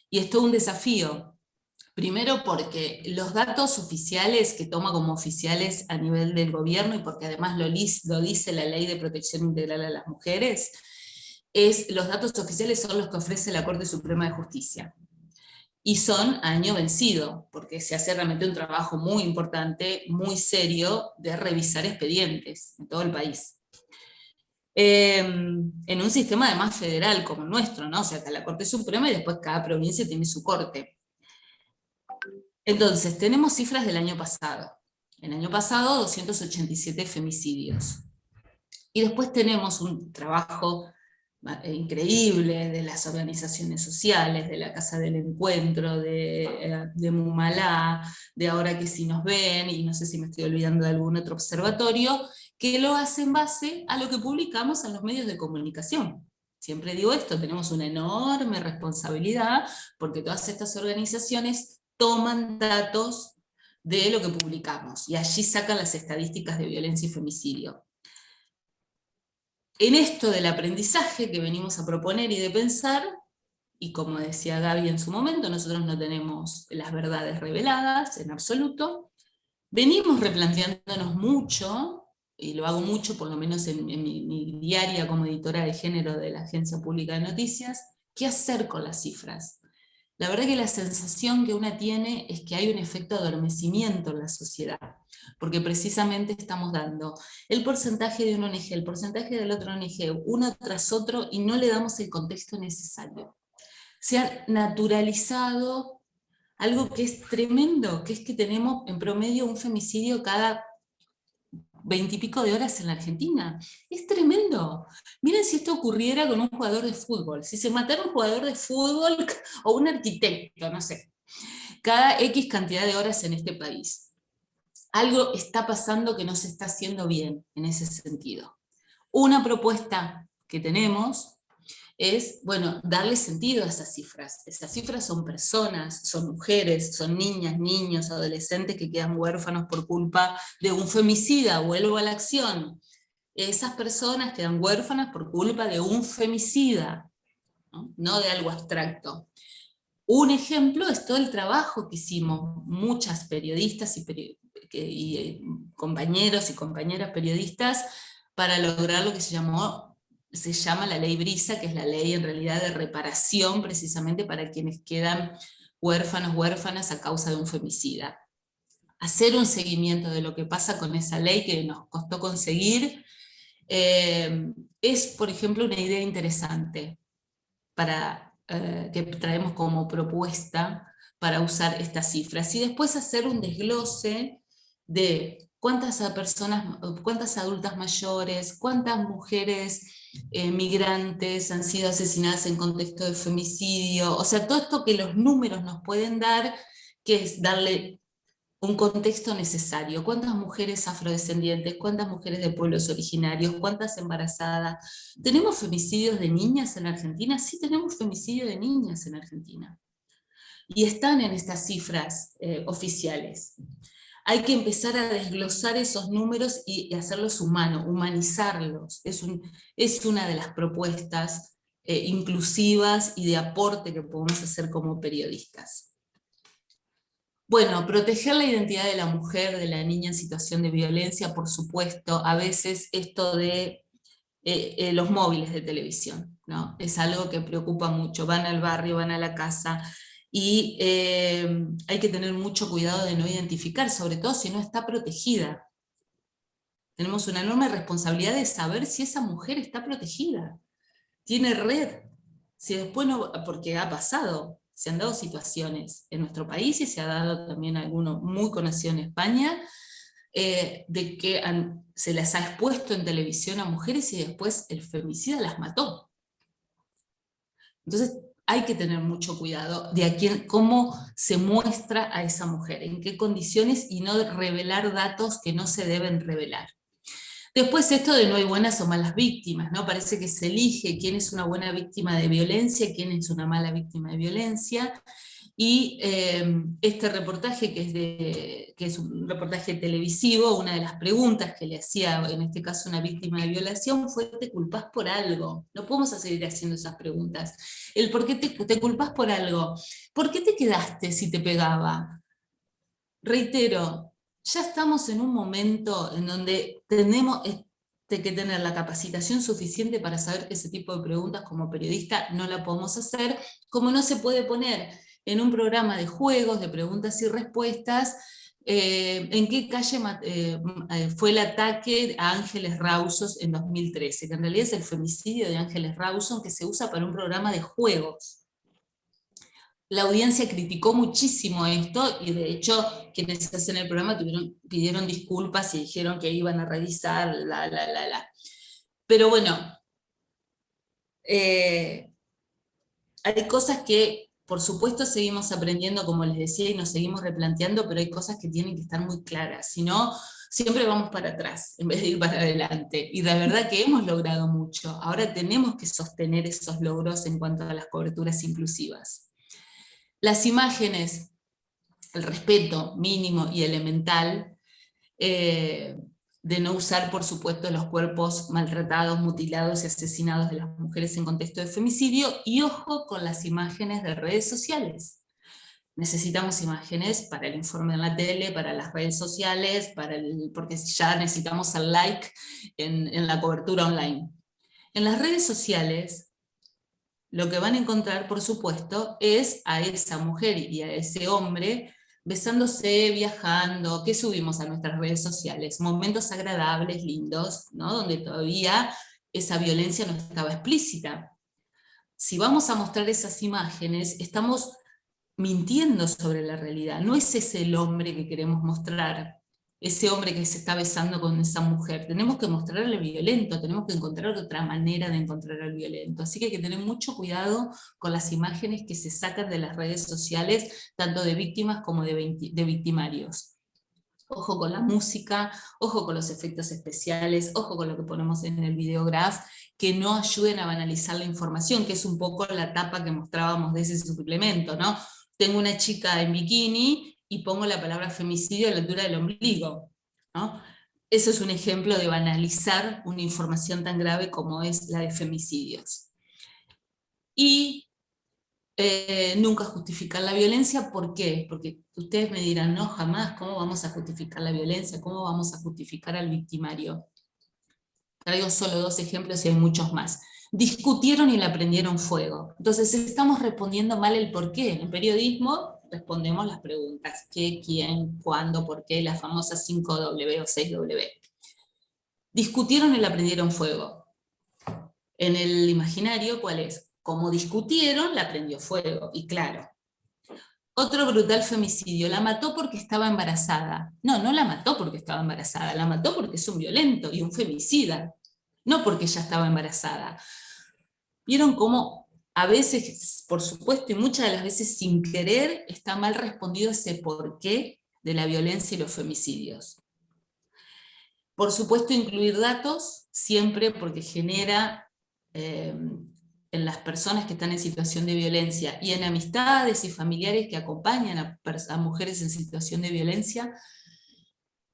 Y es todo un desafío. Primero porque los datos oficiales que toma como oficiales a nivel del gobierno, y porque además lo dice la Ley de Protección Integral a las Mujeres, los datos oficiales son los que ofrece la Corte Suprema de Justicia. Y son a año vencido, porque se hace realmente un trabajo muy importante, muy serio, de revisar expedientes en todo el país. En un sistema además federal como el nuestro, ¿no? O sea, está la Corte Suprema y después cada provincia tiene su corte. Entonces, tenemos cifras del año pasado. El año pasado, 287 femicidios. Y después tenemos un trabajo increíble de las organizaciones sociales, de la Casa del Encuentro, de Mumalá, de Ahora que si nos ven, y no sé si me estoy olvidando de algún otro observatorio, que lo hace en base a lo que publicamos en los medios de comunicación. Siempre digo esto, tenemos una enorme responsabilidad, porque todas estas organizaciones toman datos de lo que publicamos, y allí sacan las estadísticas de violencia y femicidio. En esto del aprendizaje que venimos a proponer y de pensar, y como decía Gaby en su momento, nosotros no tenemos las verdades reveladas en absoluto, venimos replanteándonos mucho, y lo hago mucho por lo menos en mi diaria como editora de género de la Agencia Pública de Noticias, ¿Qué hacer con las cifras? La verdad que la sensación que una tiene es que hay un efecto adormecimiento en la sociedad, porque precisamente estamos dando el porcentaje de una ONG, el porcentaje del otro ONG, uno tras otro, y no le damos el contexto necesario. Se ha naturalizado algo que es tremendo, que es que tenemos en promedio un femicidio cada 20 y pico de horas en la Argentina. Es tremendo. Miren si esto ocurriera con un jugador de fútbol. Si se matara un jugador de fútbol o un arquitecto, no sé, cada X cantidad de horas en este país. Algo está pasando que no se está haciendo bien en ese sentido. Una propuesta que tenemos es, bueno, darle sentido a esas cifras. Esas cifras son personas, son mujeres, son niñas, niños, adolescentes que quedan huérfanos por culpa de un femicida. Vuelvo a la acción. Esas personas quedan huérfanas por culpa de un femicida, no de algo abstracto. Un ejemplo es todo el trabajo que hicimos muchas periodistas y compañeros y compañeras periodistas para lograr lo que se llama la ley Brisa, que es la ley en realidad de reparación precisamente para quienes quedan huérfanos, huérfanas a causa de un femicida. Hacer un seguimiento de lo que pasa con esa ley que nos costó conseguir es, por ejemplo, una idea interesante que traemos como propuesta para usar estas cifras. Y después hacer un desglose de cuántas personas, cuántas adultas mayores, cuántas mujeres migrantes han sido asesinadas en contexto de femicidio, o sea, todo esto que los números nos pueden dar, que es darle un contexto necesario. ¿Cuántas mujeres afrodescendientes? ¿Cuántas mujeres de pueblos originarios? ¿Cuántas embarazadas? ¿Tenemos femicidios de niñas en Argentina? Sí, tenemos femicidio de niñas en Argentina. Y están en estas cifras oficiales. Hay que empezar a desglosar esos números y hacerlos humanos, humanizarlos. Es una de las propuestas inclusivas y de aporte que podemos hacer como periodistas. Bueno, proteger la identidad de la mujer, de la niña en situación de violencia, por supuesto. A veces esto de los móviles de televisión, ¿no? Es algo que preocupa mucho. Van al barrio, van a la casa, y hay que tener mucho cuidado de no identificar, sobre todo si no está protegida. Tenemos una enorme responsabilidad de saber si esa mujer está protegida, tiene red, si después no, porque ha pasado. Se han dado situaciones en nuestro país y se ha dado también alguno muy conocido en España, de que se las ha expuesto en televisión a mujeres y después el femicida las mató. Entonces hay que tener mucho cuidado de cómo se muestra a esa mujer, en qué condiciones, y no revelar datos que no se deben revelar. Después esto de no hay buenas o malas víctimas, ¿no? Parece que se elige quién es una buena víctima de violencia, quién es una mala víctima de violencia, y este reportaje, que es un reportaje televisivo, una de las preguntas que le hacía, en este caso, una víctima de violación, fue: ¿te culpás por algo? No podemos seguir haciendo esas preguntas. El por qué te culpás por algo. ¿Por qué te quedaste si te pegaba? Reitero, ya estamos en un momento en donde tenemos que tener la capacitación suficiente para saber que ese tipo de preguntas como periodista no la podemos hacer, como no se puede poner en un programa de juegos, de preguntas y respuestas, en qué calle fue el ataque a Ángeles Rawson en 2013, que en realidad es el femicidio de Ángeles Rawson, que se usa para un programa de juegos. La audiencia criticó muchísimo esto, y de hecho quienes hacen el programa pidieron disculpas y dijeron que iban a revisar, Pero bueno, hay cosas que por supuesto seguimos aprendiendo, como les decía, y nos seguimos replanteando, pero hay cosas que tienen que estar muy claras, si no, siempre vamos para atrás en vez de ir para adelante. Y la verdad que hemos logrado mucho. Ahora tenemos que sostener esos logros en cuanto a las coberturas inclusivas. Las imágenes, el respeto mínimo y elemental, de no usar, por supuesto, los cuerpos maltratados, mutilados y asesinados de las mujeres en contexto de femicidio, y ojo con las imágenes de redes sociales. Necesitamos imágenes para el informe en la tele, para las redes sociales, porque ya necesitamos el like en la cobertura online. En las redes sociales, lo que van a encontrar, por supuesto, es a esa mujer y a ese hombre besándose, viajando, que subimos a nuestras redes sociales, momentos agradables, lindos, ¿no? Donde todavía esa violencia no estaba explícita. Si vamos a mostrar esas imágenes, estamos mintiendo sobre la realidad. No es ese el hombre que queremos mostrar, ese hombre que se está besando con esa mujer. Tenemos que mostrar al violento, tenemos que encontrar otra manera de encontrar al violento. Así que hay que tener mucho cuidado con las imágenes que se sacan de las redes sociales, tanto de víctimas como de victimarios. Ojo con la música, ojo con los efectos especiales, ojo con lo que ponemos en el videograph, que no ayuden a banalizar la información, que es un poco la tapa que mostrábamos de ese suplemento, ¿no? Tengo una chica en bikini y pongo la palabra femicidio a la altura del ombligo, ¿no? Eso es un ejemplo de banalizar una información tan grave como es la de femicidios. Y nunca justificar la violencia, ¿por qué? Porque ustedes me dirán, no, jamás, ¿cómo vamos a justificar la violencia? ¿Cómo vamos a justificar al victimario? Traigo solo 2 ejemplos y hay muchos más. Discutieron y le prendieron fuego. Entonces estamos respondiendo mal el por qué. En periodismo respondemos las preguntas: qué, quién, cuándo, por qué, las famosas 5W o 6W. Discutieron y le prendieron fuego. En el imaginario, ¿cuál es? Como discutieron, la prendió fuego, y claro. Otro brutal femicidio, la mató porque estaba embarazada. No, no la mató porque estaba embarazada, la mató porque es un violento y un femicida, no porque ella estaba embarazada. ¿Vieron cómo a veces, por supuesto, y muchas de las veces sin querer, está mal respondido ese porqué de la violencia y los femicidios? Por supuesto, incluir datos siempre, porque genera en las personas que están en situación de violencia y en amistades y familiares que acompañan a mujeres en situación de violencia,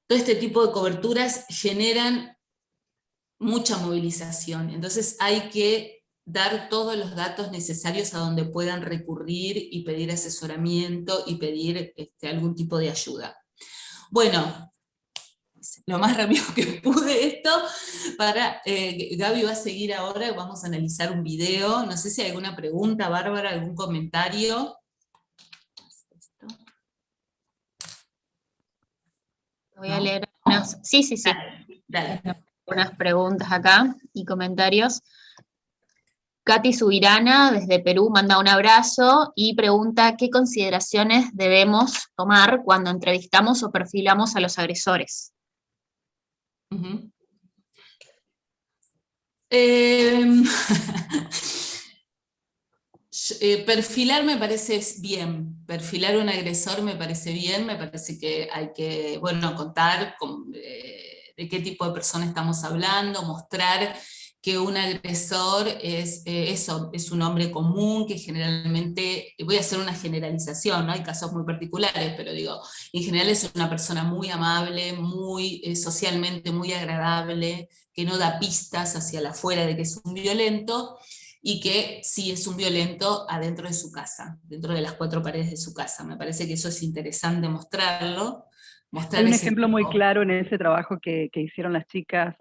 todo este tipo de coberturas generan mucha movilización. Entonces hay que dar todos los datos necesarios a donde puedan recurrir y pedir asesoramiento y pedir algún tipo de ayuda. Bueno, lo más rápido que pude esto, Gaby va a seguir ahora, vamos a analizar un video, no sé si hay alguna pregunta, Bárbara, algún comentario. Voy a leer unas, sí. Dale. Unas preguntas acá y comentarios. Katy Subirana, desde Perú, manda un abrazo y pregunta qué consideraciones debemos tomar cuando entrevistamos o perfilamos a los agresores. Uh-huh. Perfilar me parece bien, perfilar un agresor me parece bien, me parece que hay que, bueno, contar de qué tipo de persona estamos hablando, mostrar que un agresor es un hombre común, que generalmente, voy a hacer una generalización, ¿no? Hay casos muy particulares, pero digo, en general es una persona muy amable, muy socialmente muy agradable, que no da pistas hacia la afuera de que es un violento, y que sí es un violento adentro de su casa, dentro de las 4 paredes de su casa. Me parece que eso es interesante mostrarlo. Hay un ejemplo muy claro en ese trabajo que hicieron las chicas,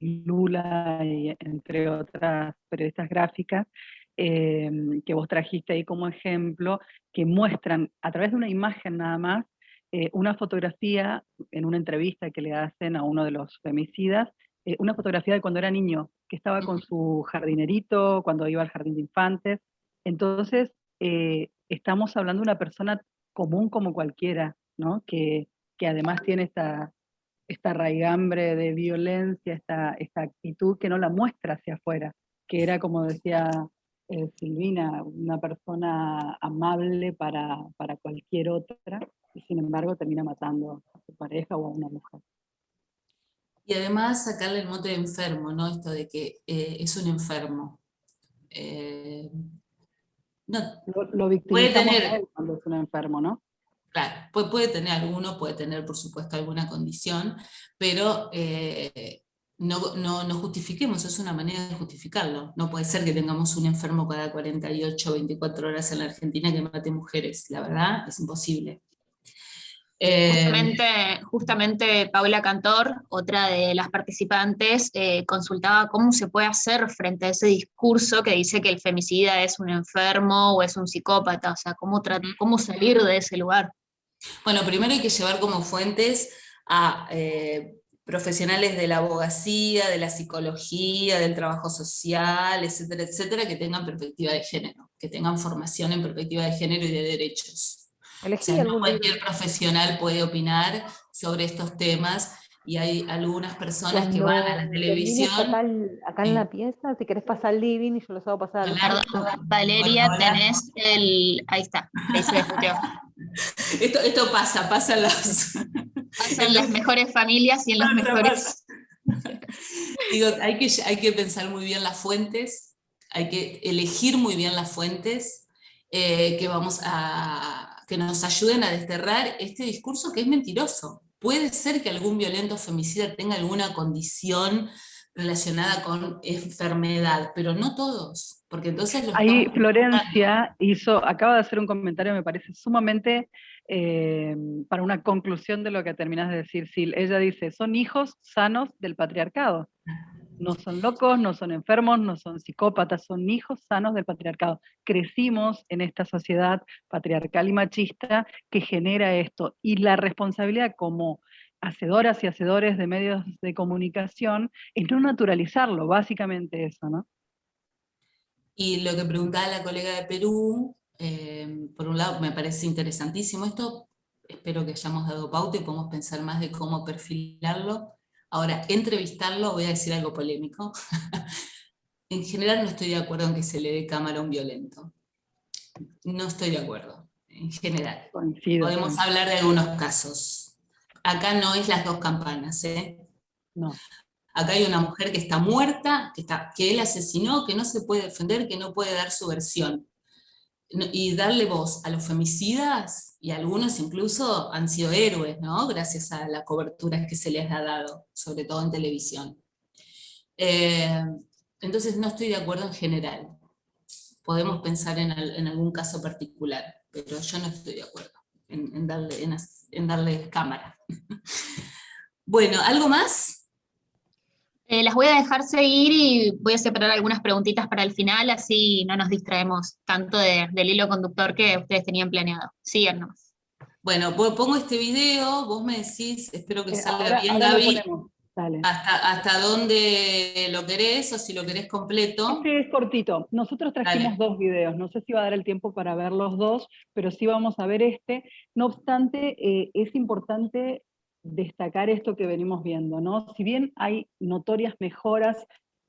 Lula y entre otras periodistas gráficas, que vos trajiste ahí como ejemplo, que muestran a través de una imagen nada más, una fotografía en una entrevista que le hacen a uno de los femicidas, una fotografía de cuando era niño, que estaba con su jardinerito, cuando iba al jardín de infantes. Entonces, estamos hablando de una persona común como cualquiera, ¿no? Que además tiene esta raigambre de violencia, esta actitud que no la muestra hacia afuera, que era, como decía Silvina, una persona amable para cualquier otra, y sin embargo termina matando a su pareja o a una mujer. Y además sacarle el mote de enfermo, ¿no? Esto de que es un enfermo. No, lo victimizamos a él cuando es un enfermo, ¿no? Claro, puede tener por supuesto alguna condición, pero no justifiquemos, es una manera de justificarlo. No puede ser que tengamos un enfermo cada 48 o 24 horas en la Argentina que mate mujeres, la verdad es imposible. Justamente Paula Cantor, otra de las participantes, consultaba cómo se puede hacer frente a ese discurso que dice que el femicida es un enfermo o es un psicópata, o sea, cómo salir de ese lugar. Bueno, primero hay que llevar como fuentes a profesionales de la abogacía, de la psicología, del trabajo social, etcétera, etcétera, que tengan perspectiva de género, que tengan formación en perspectiva de género y de derechos. O sea, no cualquier profesional puede opinar sobre estos temas, y hay algunas personas que van a la televisión. Acá en la pieza, si querés pasar al living y yo los hago pasar a los Valeria, tenés el... Ahí está, ahí se escuchó. Esto pasa en las mejores familias y en las mejores... Digo, hay que pensar muy bien las fuentes, hay que elegir muy bien las fuentes que nos ayuden a desterrar este discurso que es mentiroso. Puede ser que algún violento femicida tenga alguna condición relacionada con enfermedad, pero no todos, porque entonces ahí Florencia acaba de hacer un comentario, me parece sumamente para una conclusión de lo que terminás de decir, Sil. Ella dice, son hijos sanos del patriarcado. No son locos, no son enfermos, no son psicópatas, son hijos sanos del patriarcado. Crecimos en esta sociedad patriarcal y machista que genera esto, y la responsabilidad como hacedoras y hacedores de medios de comunicación es no naturalizarlo, básicamente eso, ¿no? Y lo que preguntaba la colega de Perú, por un lado me parece interesantísimo esto, espero que hayamos dado pauta y podamos pensar más de cómo perfilarlo. Ahora, entrevistarlo, voy a decir algo polémico. En general no estoy de acuerdo en que se le dé cámara a un violento. No estoy de acuerdo, en general. Podemos hablar de algunos casos. Acá no es las dos campanas, ¿eh? No. Acá hay una mujer que está muerta, que él asesinó, que no se puede defender, que no puede dar su versión. Y darle voz a los femicidas, y algunos incluso han sido héroes, ¿no? Gracias a la cobertura que se les ha dado, sobre todo en televisión. Entonces no estoy de acuerdo en general. Podemos pensar en algún caso particular, pero yo no estoy de acuerdo en darle cámara. Bueno, ¿algo más? Las voy a dejar seguir y voy a separar algunas preguntitas para el final, así no nos distraemos tanto del hilo conductor que ustedes tenían planeado. Síganos. Bueno, pongo este video, vos me decís, espero que salga bien, Gaby, hasta dónde lo querés, o si lo querés completo. Este es cortito. Nosotros trajimos dos videos, no sé si va a dar el tiempo para ver los dos, pero sí vamos a ver este. No obstante, es importante destacar esto que venimos viendo, ¿no? Si bien hay notorias mejoras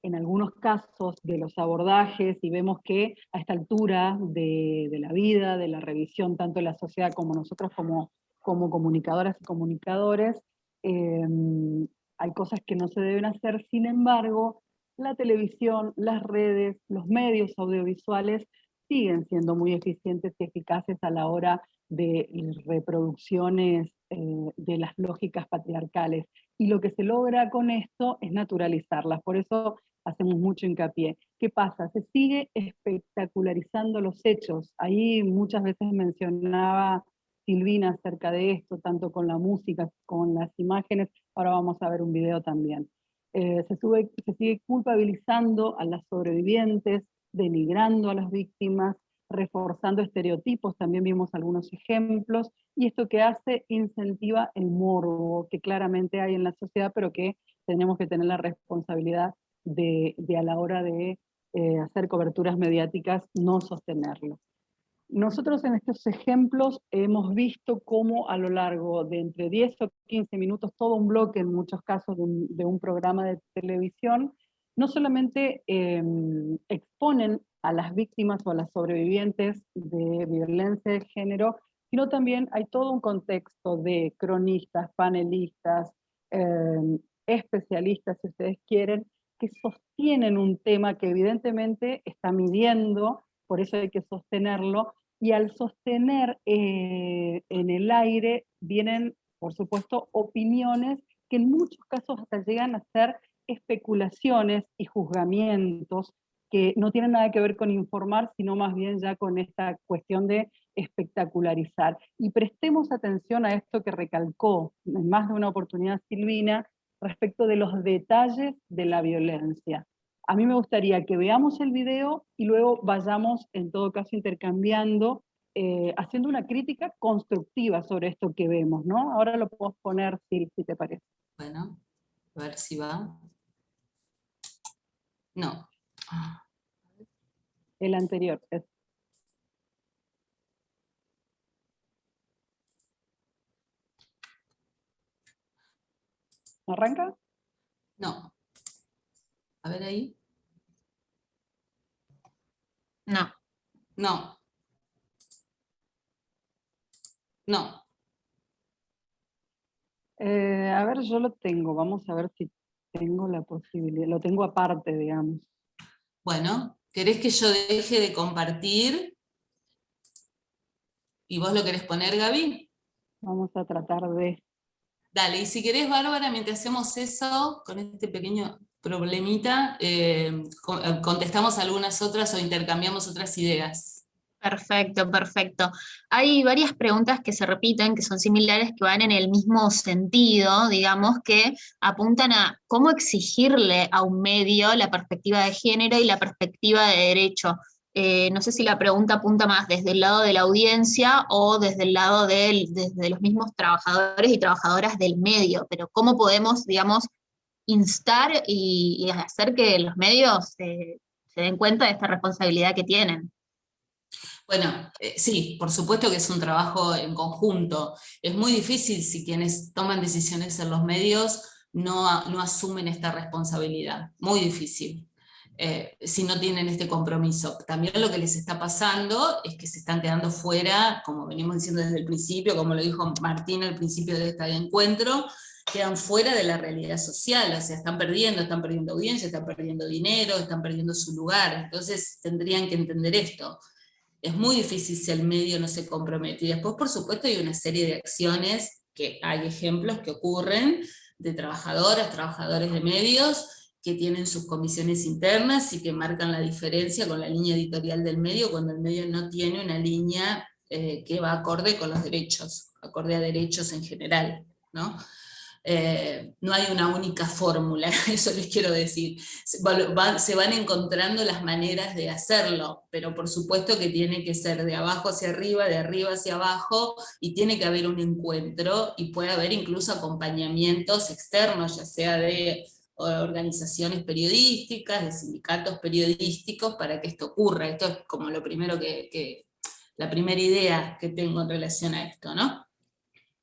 en algunos casos de los abordajes, y vemos que a esta altura de la vida, de la revisión, tanto de la sociedad como nosotros como comunicadoras y comunicadores, hay cosas que no se deben hacer. Sin embargo, la televisión, las redes, los medios audiovisuales siguen siendo muy eficientes y eficaces a la hora de reproducciones de las lógicas patriarcales. Y lo que se logra con esto es naturalizarlas. Por eso hacemos mucho hincapié. ¿Qué pasa? Se sigue espectacularizando los hechos. Ahí muchas veces mencionaba Silvina acerca de esto, tanto con la música, con las imágenes. Ahora vamos a ver un video también. Se sigue culpabilizando a las sobrevivientes, denigrando a las víctimas, reforzando estereotipos, también vimos algunos ejemplos, y esto que hace incentiva el morbo que claramente hay en la sociedad, pero que tenemos que tener la responsabilidad de a la hora de hacer coberturas mediáticas, no sostenerlo. Nosotros en estos ejemplos hemos visto cómo a lo largo de entre 10 o 15 minutos, todo un bloque en muchos casos de un programa de televisión, no solamente exponen a las víctimas o a las sobrevivientes de violencia de género, sino también hay todo un contexto de cronistas, panelistas, especialistas, si ustedes quieren, que sostienen un tema que evidentemente está midiendo, por eso hay que sostenerlo, y al sostener en el aire vienen, por supuesto, opiniones que en muchos casos hasta llegan a ser especulaciones y juzgamientos que no tienen nada que ver con informar, sino más bien ya con esta cuestión de espectacularizar. Y prestemos atención a esto que recalcó en más de una oportunidad Silvina, respecto de los detalles de la violencia. A mí me gustaría que veamos el video y luego vayamos, en todo caso, intercambiando, haciendo una crítica constructiva sobre esto que vemos, ¿no? Ahora lo podemos poner, Sil, si te parece. Bueno, a ver si va. No. El anterior. ¿Arranca? No. A ver ahí. No. No. No. A ver, yo lo tengo. Vamos a ver si tengo la posibilidad. Lo tengo aparte, digamos. Bueno, ¿querés que yo deje de compartir? ¿Y vos lo querés poner, Gaby? Vamos a tratar de... Dale, y si querés, Bárbara, mientras hacemos eso, con este pequeño problemita, contestamos algunas otras o intercambiamos otras ideas. Perfecto, perfecto. Hay varias preguntas que se repiten, que son similares, que van en el mismo sentido, digamos, que apuntan a cómo exigirle a un medio la perspectiva de género y la perspectiva de derecho. No sé si la pregunta apunta más desde el lado de la audiencia o desde el lado desde los mismos trabajadores y trabajadoras del medio, pero cómo podemos, digamos, instar y hacer que los medios se den cuenta de esta responsabilidad que tienen. Bueno, sí, por supuesto que es un trabajo en conjunto. Es muy difícil si quienes toman decisiones en los medios no asumen esta responsabilidad. Muy difícil. Si no tienen este compromiso. También lo que les está pasando es que se están quedando fuera, como venimos diciendo desde el principio, como lo dijo Martín al principio de este encuentro, quedan fuera de la realidad social, o sea, están perdiendo audiencia, están perdiendo dinero, están perdiendo su lugar. Entonces tendrían que entender esto. Es muy difícil si el medio no se compromete. Y después, por supuesto, hay una serie de acciones, que hay ejemplos que ocurren, de trabajadoras, trabajadores de medios, que tienen sus comisiones internas y que marcan la diferencia con la línea editorial del medio, cuando el medio no tiene una línea que va acorde con los derechos, acorde a derechos en general, ¿no? No hay una única fórmula, eso les quiero decir. Se van encontrando las maneras de hacerlo, pero por supuesto que tiene que ser de abajo hacia arriba, de arriba hacia abajo, y tiene que haber un encuentro, y puede haber incluso acompañamientos externos, ya sea de organizaciones periodísticas, de sindicatos periodísticos, para que esto ocurra. Esto es como lo primero la primera idea que tengo en relación a esto, ¿no?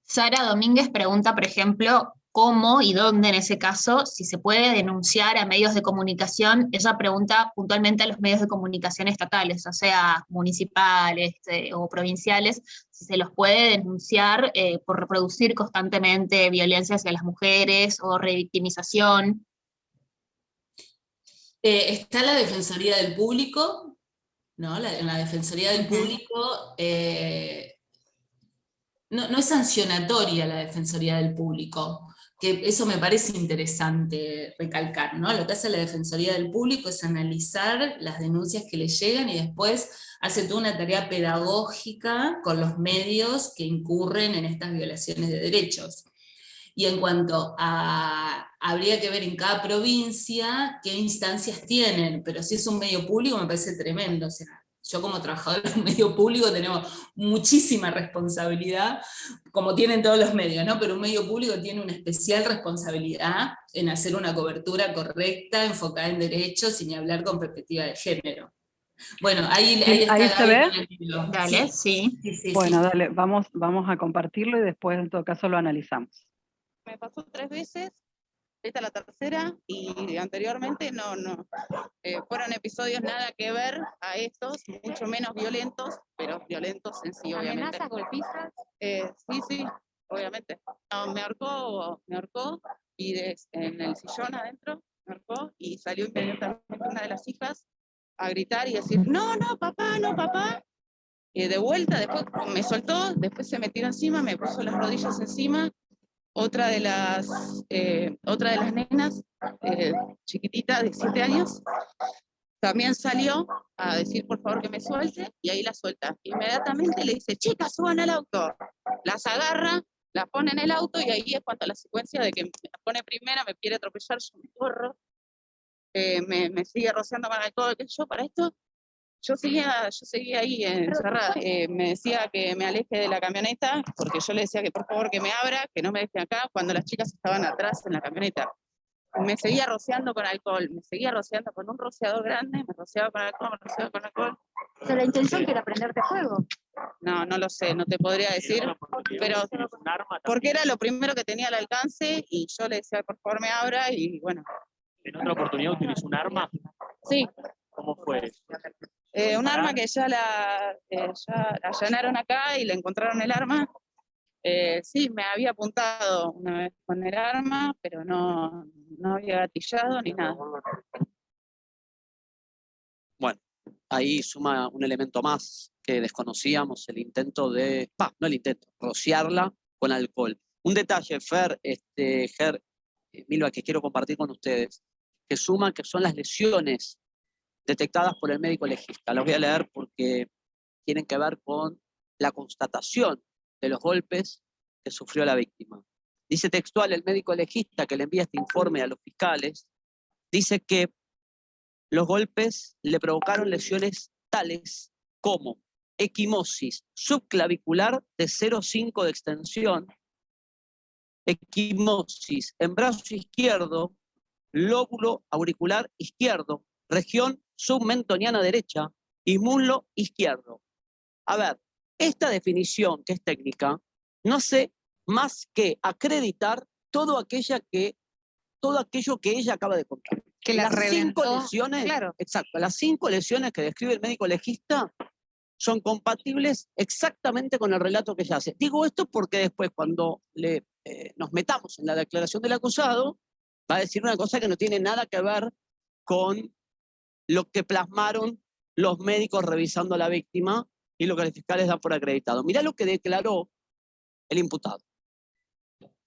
Sara Domínguez pregunta, por ejemplo, cómo y dónde en ese caso, si se puede denunciar a medios de comunicación. Ella pregunta puntualmente a los medios de comunicación estatales, o sea, municipales o provinciales, si se los puede denunciar por reproducir constantemente violencia hacia las mujeres o revictimización. Está la Defensoría del Público, ¿no? En la Defensoría del Público no es sancionatoria la Defensoría del Público, que eso me parece interesante recalcar, ¿no? Lo que hace la Defensoría del Público es analizar las denuncias que le llegan y después hace toda una tarea pedagógica con los medios que incurren en estas violaciones de derechos. Y en cuanto a, habría que ver en cada provincia qué instancias tienen, pero si es un medio público me parece tremendo. O sea, yo como trabajadora de un medio público tenemos muchísima responsabilidad, como tienen todos los medios, ¿no? Pero un medio público tiene una especial responsabilidad en hacer una cobertura correcta, enfocada en derechos, sin hablar con perspectiva de género. Bueno, ahí está. ¿Ahí se ve? Dale, sí. Bueno, dale, vamos a compartirlo y después en todo caso lo analizamos. Me pasó 3 veces, esta es la tercera, y anteriormente no. Fueron episodios nada que ver a estos, mucho menos violentos, pero violentos en sí, obviamente. ¿Amenazas, golpizas? Sí, obviamente. No, me ahorcó, y en el sillón adentro, me ahorcó, y salió inmediatamente una de las hijas a gritar y decir, no, papá, no, papá. De vuelta, después me soltó, después se metió encima, me puso las rodillas encima. Otra de las nenas, chiquitita, de 7 años, también salió a decir por favor que me suelte, y ahí la suelta. Inmediatamente le dice, chicas, suban al auto. Las agarra, las pone en el auto, y ahí es cuando la secuencia de que me la pone primera, me quiere atropellar, yo me corro, me sigue rociando con alcohol, que yo para esto, yo seguía ahí encerrada. Me decía que me aleje de la camioneta, porque yo le decía que por favor que me abra, que no me deje acá, cuando las chicas estaban atrás en la camioneta. Me seguía rociando con alcohol, me seguía rociando con un rociador grande, me rociaba con alcohol, me rociaba con alcohol. O sea, la intención que era prenderte fuego. No, no lo sé, no te podría decir, pero porque era lo primero que tenía al alcance, y yo le decía por favor me abra, y bueno. ¿En otra oportunidad utilizó un arma? Sí. ¿Cómo fue? Un arma que ya la allanaron acá y le encontraron el arma. Sí, me había apuntado una vez con el arma, pero no había gatillado ni nada. Bueno, ahí suma un elemento más que desconocíamos, el intento de, no el intento, rociarla con alcohol. Un detalle, Fer, Ger, Milva, que quiero compartir con ustedes, que suma que son las lesiones detectadas por el médico legista. Las voy a leer porque tienen que ver con la constatación de los golpes que sufrió la víctima. Dice textual el médico legista que le envía este informe a los fiscales, dice que los golpes le provocaron lesiones tales como equimosis subclavicular de 0,5 de extensión, equimosis en brazo izquierdo, lóbulo auricular izquierdo, región submentoniana derecha y muslo izquierdo. A ver, esta definición, que es técnica, no hace más que acreditar todo aquello que ella acaba de contar. Que las reventó, 5 lesiones, claro. Exacto, las 5 lesiones que describe el médico legista son compatibles exactamente con el relato que ella hace. Digo esto porque después cuando nos metamos en la declaración del acusado, va a decir una cosa que no tiene nada que ver con lo que plasmaron los médicos revisando a la víctima y lo que los fiscales dan por acreditado. Mirá lo que declaró el imputado.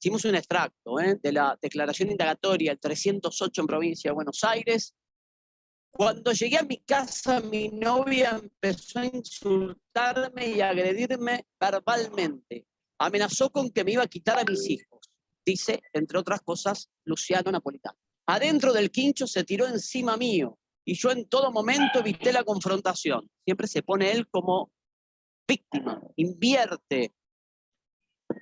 Hicimos un extracto de la declaración indagatoria, el 308 en provincia de Buenos Aires. Cuando llegué a mi casa, mi novia empezó a insultarme y a agredirme verbalmente. Amenazó con que me iba a quitar a mis hijos, dice, entre otras cosas, Luciano Napolitano. Adentro del quincho se tiró encima mío y yo en todo momento evité la confrontación. Siempre se pone él como víctima, invierte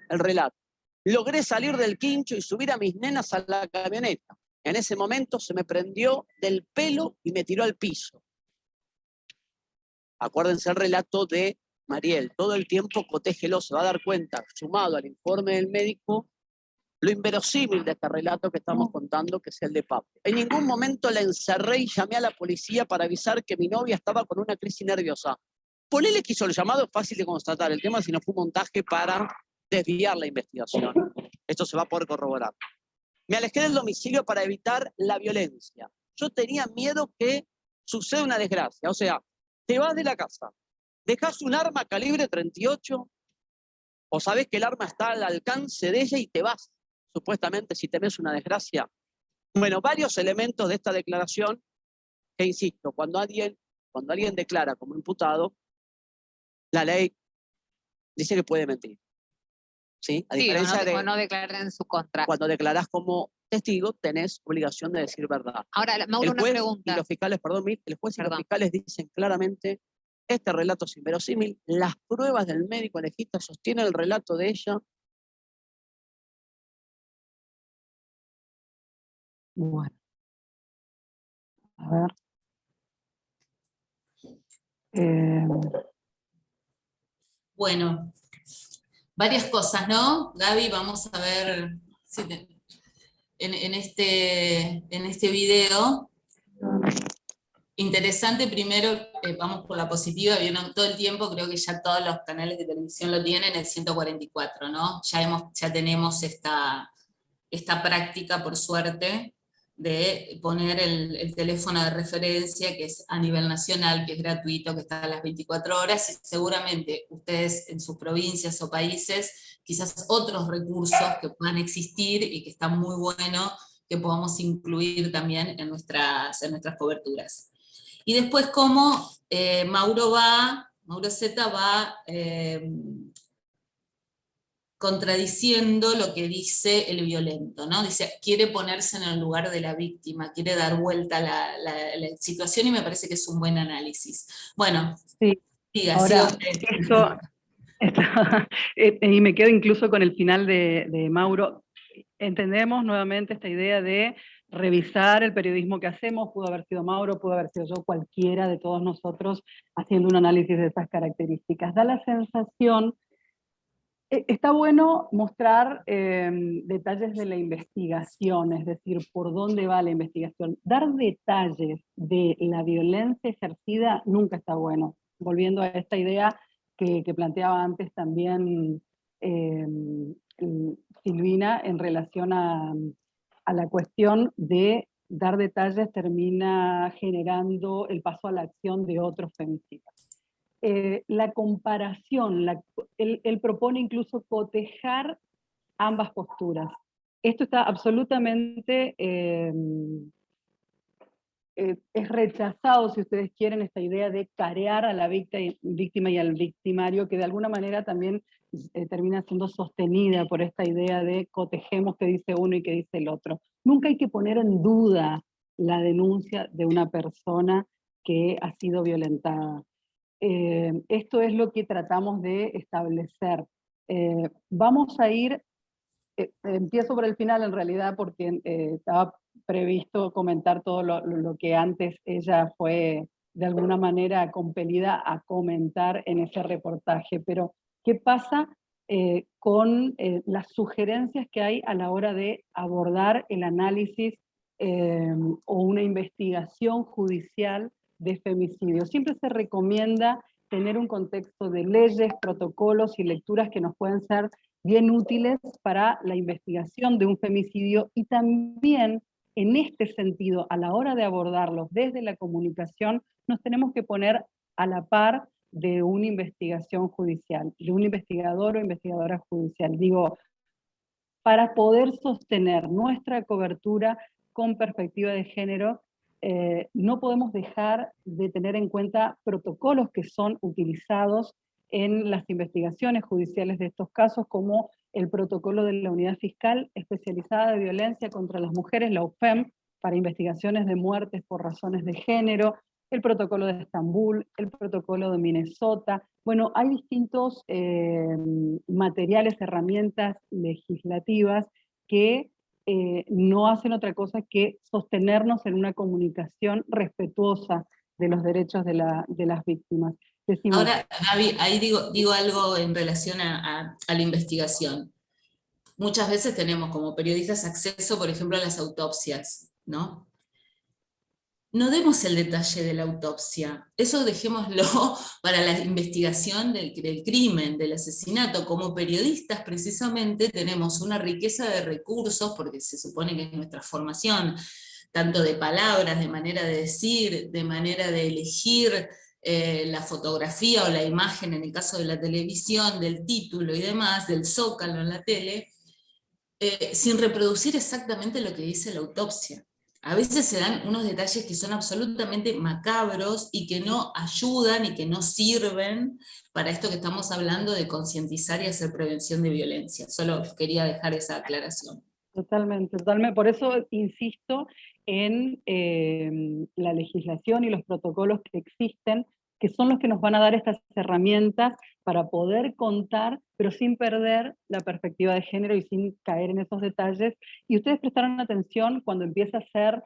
el relato. Logré salir del quincho y subir a mis nenas a la camioneta. En ese momento se me prendió del pelo y me tiró al piso. Acuérdense el relato de Mariel. Todo el tiempo cotégelo, se va a dar cuenta, sumado al informe del médico, lo inverosímil de este relato que estamos contando, que es el de Papo. En ningún momento la encerré y llamé a la policía para avisar que mi novia estaba con una crisis nerviosa. Ponele que hizo el llamado, es fácil de constatar. El tema es si no fue un montaje para desviar la investigación. Esto se va a poder corroborar. Me alejé del domicilio para evitar la violencia. Yo tenía miedo que suceda una desgracia. O sea, te vas de la casa, dejas un arma calibre 38, o sabes que el arma está al alcance de ella y te vas, supuestamente, si temes una desgracia. Bueno, varios elementos de esta declaración que, insisto, cuando alguien declara como imputado, la ley dice que puede mentir. ¿Sí? A diferencia de no declarar en su contra. Cuando declarás como testigo, tenés obligación de decir verdad. Ahora, Mauro, una pregunta. Y los fiscales, el juez y los fiscales dicen claramente, este relato es inverosímil, las pruebas del médico legista sostienen el relato de ella. Bueno. A ver. Bueno, varias cosas, ¿no? Gaby, vamos a ver si en este video. Interesante, primero, vamos por la positiva, vieron todo el tiempo, creo que ya todos los canales de televisión lo tienen, el 144, ¿no? Ya tenemos esta práctica, por suerte, de poner el teléfono de referencia, que es a nivel nacional, que es gratuito, que está a las 24 horas, y seguramente ustedes en sus provincias o países, quizás otros recursos que puedan existir y que están muy buenos, que podamos incluir también en nuestras coberturas. y después cómo Mauro Z va contradiciendo lo que dice el violento, ¿no? Dice, quiere ponerse en el lugar de la víctima, quiere dar vuelta la situación, y me parece que es un buen análisis. Bueno, sí. diga, Ahora, siga y me quedo incluso con el final de Mauro. Entendemos nuevamente esta idea de revisar el periodismo que hacemos, pudo haber sido Mauro, pudo haber sido yo, cualquiera de todos nosotros haciendo un análisis de esas características. Da la sensación, está bueno mostrar detalles de la investigación, es decir, por dónde va la investigación. Dar detalles de la violencia ejercida nunca está bueno. Volviendo a esta idea que planteaba antes también Silvina en relación a la cuestión de dar detalles termina generando el paso a la acción de otros femicidios. La comparación, él propone incluso cotejar ambas posturas. Esto está absolutamente, es rechazado, si ustedes quieren, esta idea de carear a la víctima y al victimario, que de alguna manera también termina siendo sostenida por esta idea de cotejemos qué dice uno y qué dice el otro. Nunca hay que poner en duda la denuncia de una persona que ha sido violentada. Esto es lo que tratamos de establecer. Vamos a ir, empiezo por el final en realidad porque estaba previsto comentar todo lo que antes ella fue de alguna manera compelida a comentar en ese reportaje, pero ¿qué pasa con las sugerencias que hay a la hora de abordar el análisis o una investigación judicial de femicidio? Siempre se recomienda tener un contexto de leyes, protocolos y lecturas que nos pueden ser bien útiles para la investigación de un femicidio, y también en este sentido, a la hora de abordarlos desde la comunicación, nos tenemos que poner a la par de una investigación judicial, de un investigador o investigadora judicial. Digo, para poder sostener nuestra cobertura con perspectiva de género, no podemos dejar de tener en cuenta protocolos que son utilizados en las investigaciones judiciales de estos casos, como el protocolo de la Unidad Fiscal Especializada de Violencia contra las Mujeres, la UFEM, para investigaciones de muertes por razones de género, el protocolo de Estambul, el protocolo de Minnesota. Bueno, hay distintos materiales, herramientas legislativas que no hacen otra cosa que sostenernos en una comunicación respetuosa de los derechos de las víctimas. Decimos, ahora, Gaby, ahí digo algo en relación a la investigación. Muchas veces tenemos como periodistas acceso, por ejemplo, a las autopsias, ¿no? No demos el detalle de la autopsia, eso dejémoslo para la investigación del crimen, del asesinato. Como periodistas precisamente tenemos una riqueza de recursos, porque se supone que es nuestra formación, tanto de palabras, de manera de decir, de manera de elegir la fotografía o la imagen, en el caso de la televisión, del título y demás, del zócalo en la tele, sin reproducir exactamente lo que dice la autopsia. A veces se dan unos detalles que son absolutamente macabros y que no ayudan y que no sirven para esto que estamos hablando de concientizar y hacer prevención de violencia. Solo quería dejar esa aclaración. Totalmente, totalmente. Por eso insisto en la legislación y los protocolos que existen, que son los que nos van a dar estas herramientas para poder contar, pero sin perder la perspectiva de género y sin caer en esos detalles. Y ustedes prestaron atención cuando empieza a hacer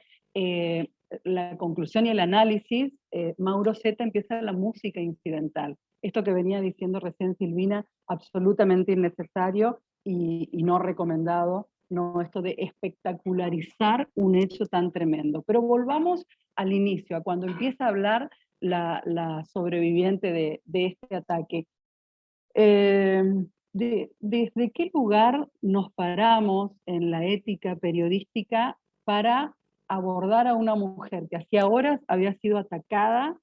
la conclusión y el análisis, Mauro Z empieza la música incidental. Esto que venía diciendo recién Silvina, absolutamente innecesario y no recomendado. No, esto de espectacularizar un hecho tan tremendo. Pero volvamos al inicio, a cuando empieza a hablar la sobreviviente de este ataque. ¿Desde qué lugar nos paramos en la ética periodística para abordar a una mujer que hacía horas había sido atacada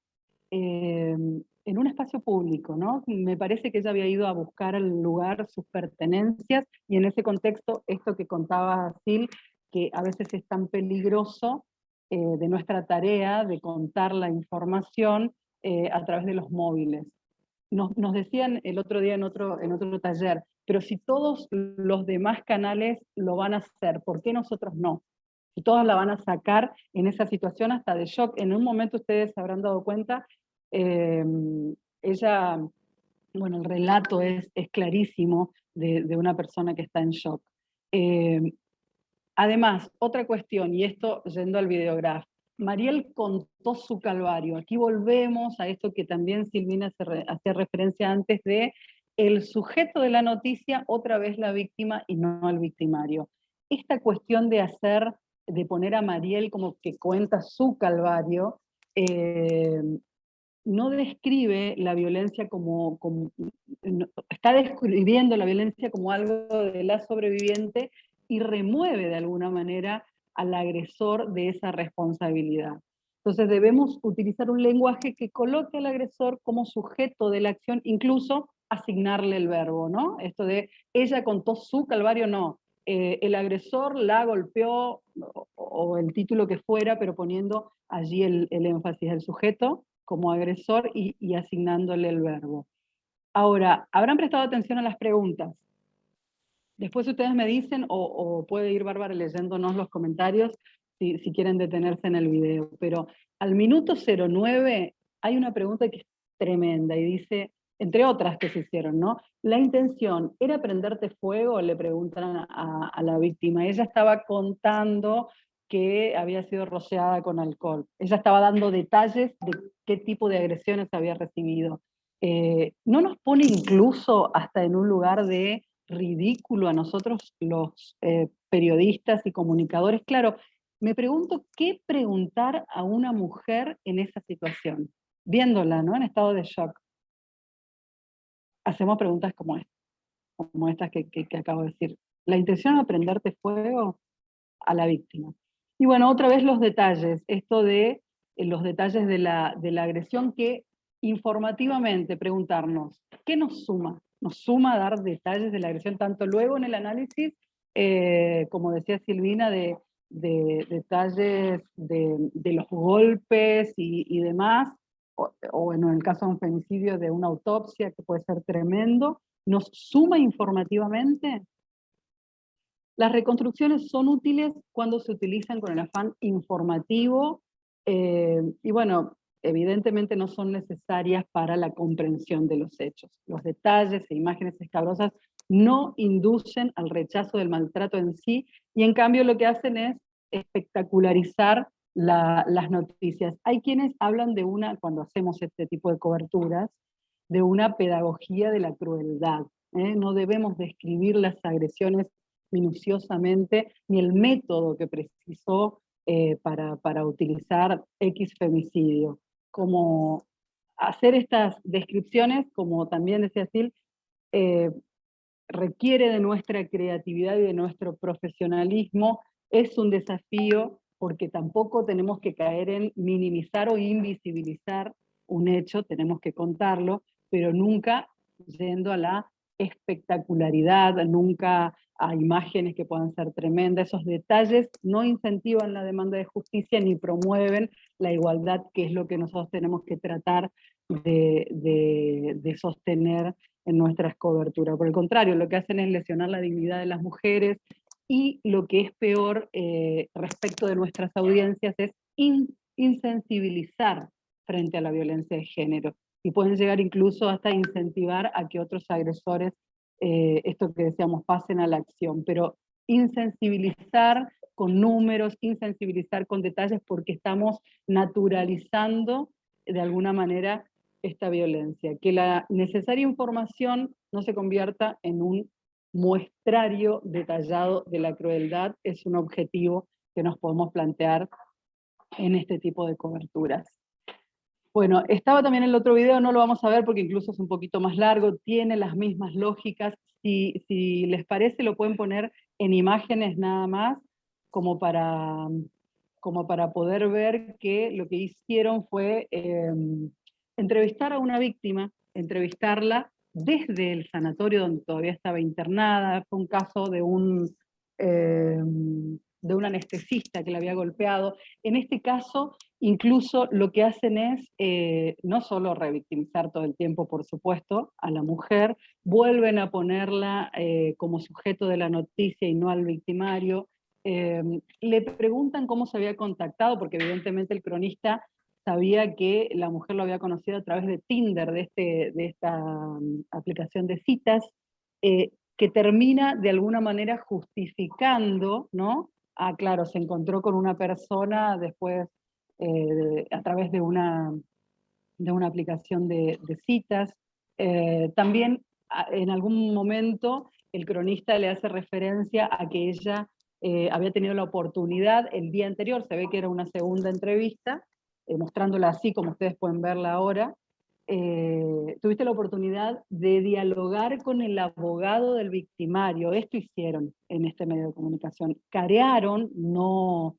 en un espacio público, ¿no? Me parece que ella había ido a buscar al lugar sus pertenencias, y en ese contexto, esto que contaba Sil, que a veces es tan peligroso de nuestra tarea de contar la información a través de los móviles. Nos decían el otro día en otro taller, pero si todos los demás canales lo van a hacer, ¿por qué nosotros no? Si todos la van a sacar en esa situación hasta de shock. En un momento ustedes se habrán dado cuenta, ella, bueno, el relato es clarísimo de una persona que está en shock. Además, otra cuestión, y esto yendo al videograf, Mariel contó su calvario. Aquí volvemos a esto que también Silvina hacía referencia antes de el sujeto de la noticia, otra vez la víctima y no el victimario. Esta cuestión de poner a Mariel como que cuenta su calvario, no describe la violencia está describiendo la violencia como algo de la sobreviviente y remueve de alguna manera al agresor de esa responsabilidad. Entonces debemos utilizar un lenguaje que coloque al agresor como sujeto de la acción, incluso asignarle el verbo, ¿no? Esto de ella contó su calvario, no. El agresor la golpeó, o el título que fuera, pero poniendo allí el énfasis del sujeto como agresor y asignándole el verbo. Ahora, ¿habrán prestado atención a las preguntas? Después ustedes me dicen, o puede ir Bárbara leyéndonos los comentarios si quieren detenerse en el video, pero al minuto 09 hay una pregunta que es tremenda y dice, entre otras que se hicieron, ¿no? La intención, ¿era prenderte fuego? Le preguntan a la víctima. Ella estaba contando que había sido rociada con alcohol. Ella estaba dando detalles de qué tipo de agresiones había recibido. ¿No nos pone incluso hasta en un lugar de ridículo a nosotros los periodistas y comunicadores? Claro, me pregunto qué preguntar a una mujer en esa situación, viéndola, ¿no? En estado de shock. Hacemos preguntas como estas que acabo de decir. La intención es prenderte fuego a la víctima. Y bueno, otra vez los detalles, esto de los detalles de la agresión, que informativamente preguntarnos, ¿qué nos suma? Nos suma dar detalles de la agresión, tanto luego en el análisis, como decía Silvina, de detalles de los golpes y demás, o en el caso de un femicidio, de una autopsia, que puede ser tremendo. ¿Nos suma informativamente? Las reconstrucciones son útiles cuando se utilizan con el afán informativo, y bueno, evidentemente no son necesarias para la comprensión de los hechos. Los detalles e imágenes escabrosas no inducen al rechazo del maltrato en sí, y en cambio lo que hacen es espectacularizar las noticias. Hay quienes hablan de cuando hacemos este tipo de coberturas, de una pedagogía de la crueldad. No debemos describir las agresiones minuciosamente, ni el método que precisó para utilizar X femicidio. Como hacer estas descripciones, como también decía Sil, requiere de nuestra creatividad y de nuestro profesionalismo. Es un desafío porque tampoco tenemos que caer en minimizar o invisibilizar un hecho, tenemos que contarlo, pero nunca yendo a la espectacularidad, nunca a imágenes que puedan ser tremendas. Esos detalles no incentivan la demanda de justicia ni promueven la igualdad, que es lo que nosotros tenemos que tratar de sostener en nuestras coberturas. Por el contrario, lo que hacen es lesionar la dignidad de las mujeres, y lo que es peor respecto de nuestras audiencias es insensibilizar frente a la violencia de género, y pueden llegar incluso hasta incentivar a que otros agresores, esto que decíamos, pasen a la acción, pero insensibilizar con números, insensibilizar con detalles, porque estamos naturalizando de alguna manera esta violencia, que la necesaria información no se convierta en un muestrario detallado de la crueldad, es un objetivo que nos podemos plantear en este tipo de coberturas. Bueno, estaba también el otro video, no lo vamos a ver porque incluso es un poquito más largo, tiene las mismas lógicas. Si les parece, lo pueden poner en imágenes nada más, como para poder ver que lo que hicieron fue entrevistar a una víctima, entrevistarla desde el sanatorio donde todavía estaba internada. Fue un caso de de un anestesista que la había golpeado. En este caso, incluso lo que hacen es no solo revictimizar todo el tiempo, por supuesto, a la mujer, vuelven a ponerla como sujeto de la noticia y no al victimario. Le preguntan cómo se había contactado, porque evidentemente el cronista sabía que la mujer lo había conocido a través de Tinder, de esta aplicación de citas, que termina de alguna manera justificando, ¿no? Ah, claro, se encontró con una persona después a través de una aplicación de citas. También en algún momento el cronista le hace referencia a que ella había tenido la oportunidad el día anterior, se ve que era una segunda entrevista, mostrándola así como ustedes pueden verla ahora. Tuviste la oportunidad de dialogar con el abogado del victimario. Esto hicieron en este medio de comunicación. Carearon, no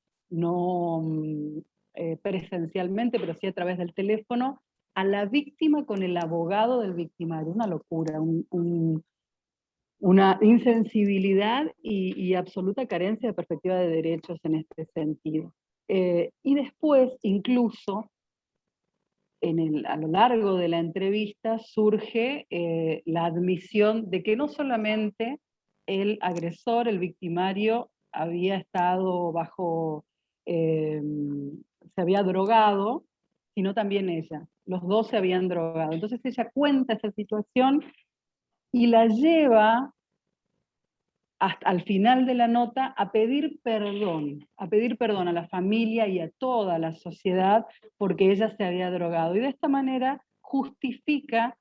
presencialmente, pero sí a través del teléfono, a la víctima con el abogado del victimario. Una locura, una insensibilidad y absoluta carencia de perspectiva de derechos en este sentido. Y después, incluso, a lo largo de la entrevista surge la admisión de que no solamente el agresor, el victimario, había estado se había drogado, sino también ella. Los dos se habían drogado. Entonces ella cuenta esa situación y la lleva hasta al final de la nota a pedir perdón a la familia y a toda la sociedad porque ella se había drogado. Y de esta manera justifica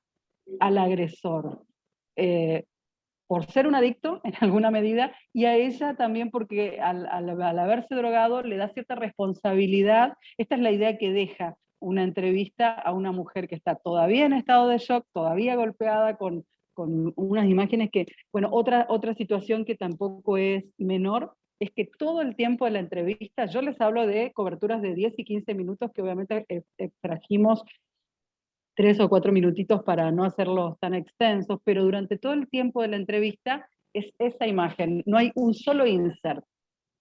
al agresor por ser un adicto en alguna medida, y a ella también porque al haberse drogado le da cierta responsabilidad. Esta es la idea que deja una entrevista a una mujer que está todavía en estado de shock, todavía golpeada con unas imágenes que, bueno, otra situación que tampoco es menor, es que todo el tiempo de la entrevista, yo les hablo de coberturas de 10 y 15 minutos, que obviamente extrajimos 3 o 4 minutitos para no hacerlos tan extensos, pero durante todo el tiempo de la entrevista es esa imagen, no hay un solo insert.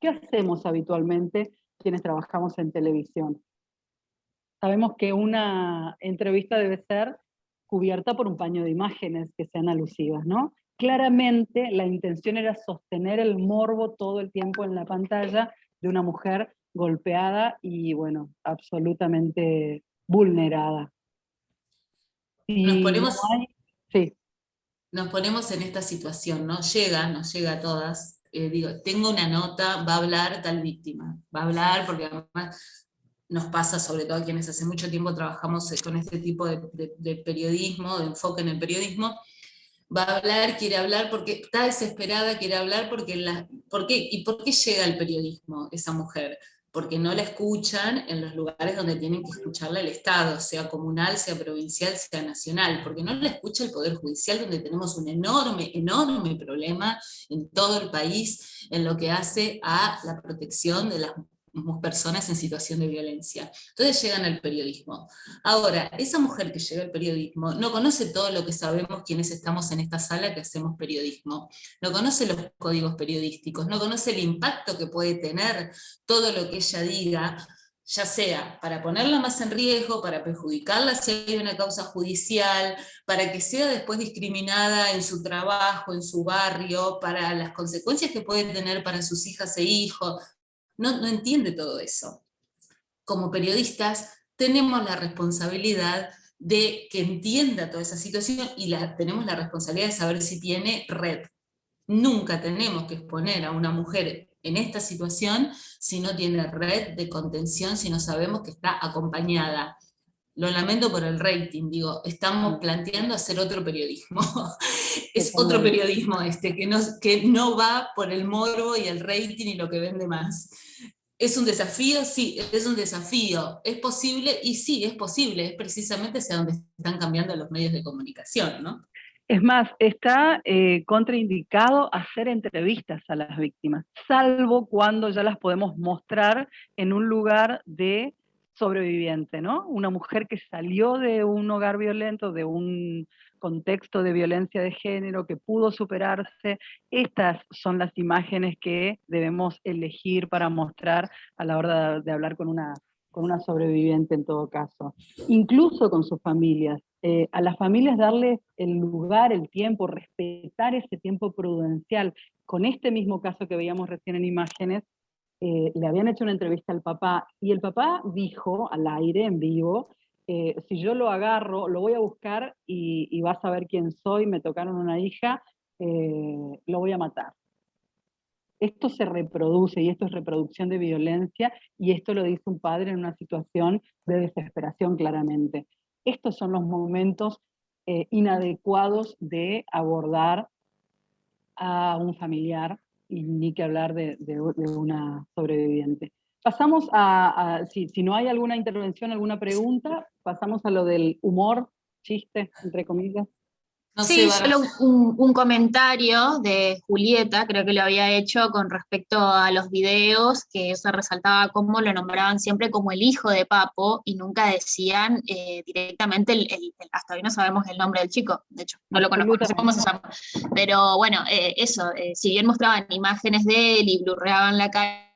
¿Qué hacemos habitualmente quienes trabajamos en televisión? Sabemos que una entrevista debe ser cubierta por un paño de imágenes que sean alusivas, ¿no? Claramente la intención era sostener el morbo todo el tiempo en la pantalla de una mujer golpeada y, bueno, absolutamente vulnerada. Nos ponemos, sí. Nos ponemos en esta situación, ¿no? Nos llega a todas. Digo, tengo una nota, va a hablar tal víctima, va a hablar porque además nos pasa, sobre todo a quienes hace mucho tiempo trabajamos con este tipo de periodismo, de enfoque en el periodismo, va a hablar, quiere hablar porque está desesperada, quiere hablar ¿por qué? ¿Y por qué llega al periodismo esa mujer? Porque no la escuchan en los lugares donde tienen que escucharla el Estado, sea comunal, sea provincial, sea nacional, porque no la escucha el Poder Judicial, donde tenemos un enorme, enorme problema en todo el país en lo que hace a la protección de las personas en situación de violencia. Entonces llegan al periodismo. Ahora, esa mujer que llega al periodismo no conoce todo lo que sabemos quienes estamos en esta sala que hacemos periodismo, no conoce los códigos periodísticos, no conoce el impacto que puede tener todo lo que ella diga, ya sea para ponerla más en riesgo, para perjudicarla si hay una causa judicial, para que sea después discriminada en su trabajo, en su barrio, para las consecuencias que puede tener para sus hijas e hijos. No entiende todo eso. Como periodistas tenemos la responsabilidad de que entienda toda esa situación y tenemos la responsabilidad de saber si tiene red. Nunca tenemos que exponer a una mujer en esta situación si no tiene red de contención, si no sabemos que está acompañada. Lo lamento por el rating, digo, estamos planteando hacer otro periodismo. Es otro periodismo que no va por el morbo y el rating y lo que vende más. ¿Es un desafío? Sí, es un desafío. ¿Es posible? Y sí, es posible. Es precisamente hacia donde están cambiando los medios de comunicación, ¿no? Es más, está contraindicado hacer entrevistas a las víctimas, salvo cuando ya las podemos mostrar en un lugar de sobreviviente, ¿no? Una mujer que salió de un hogar violento, de un contexto de violencia de género, que pudo superarse. Estas son las imágenes que debemos elegir para mostrar a la hora de hablar con una sobreviviente en todo caso. Incluso con sus familias. A las familias darles el lugar, el tiempo, respetar ese tiempo prudencial. Con este mismo caso que veíamos recién en imágenes, le habían hecho una entrevista al papá, y el papá dijo al aire, en vivo, si yo lo agarro, lo voy a buscar y vas a ver quién soy, me tocaron una hija, lo voy a matar. Esto se reproduce, y esto es reproducción de violencia, y esto lo dice un padre en una situación de desesperación claramente. Estos son los momentos inadecuados de abordar a un familiar, y ni que hablar de una sobreviviente. Pasamos si no hay alguna intervención, alguna pregunta, pasamos a lo del humor, chiste, entre comillas. No Sí, sé, solo un comentario de Julieta, creo que lo había hecho con respecto a los videos, que se resaltaba cómo lo nombraban siempre como el hijo de Papo y nunca decían directamente, hasta hoy no sabemos el nombre del chico, de hecho, no lo conozco, no sé cómo se llama. Pero bueno, eso, si bien mostraban imágenes de él y blurreaban la cara,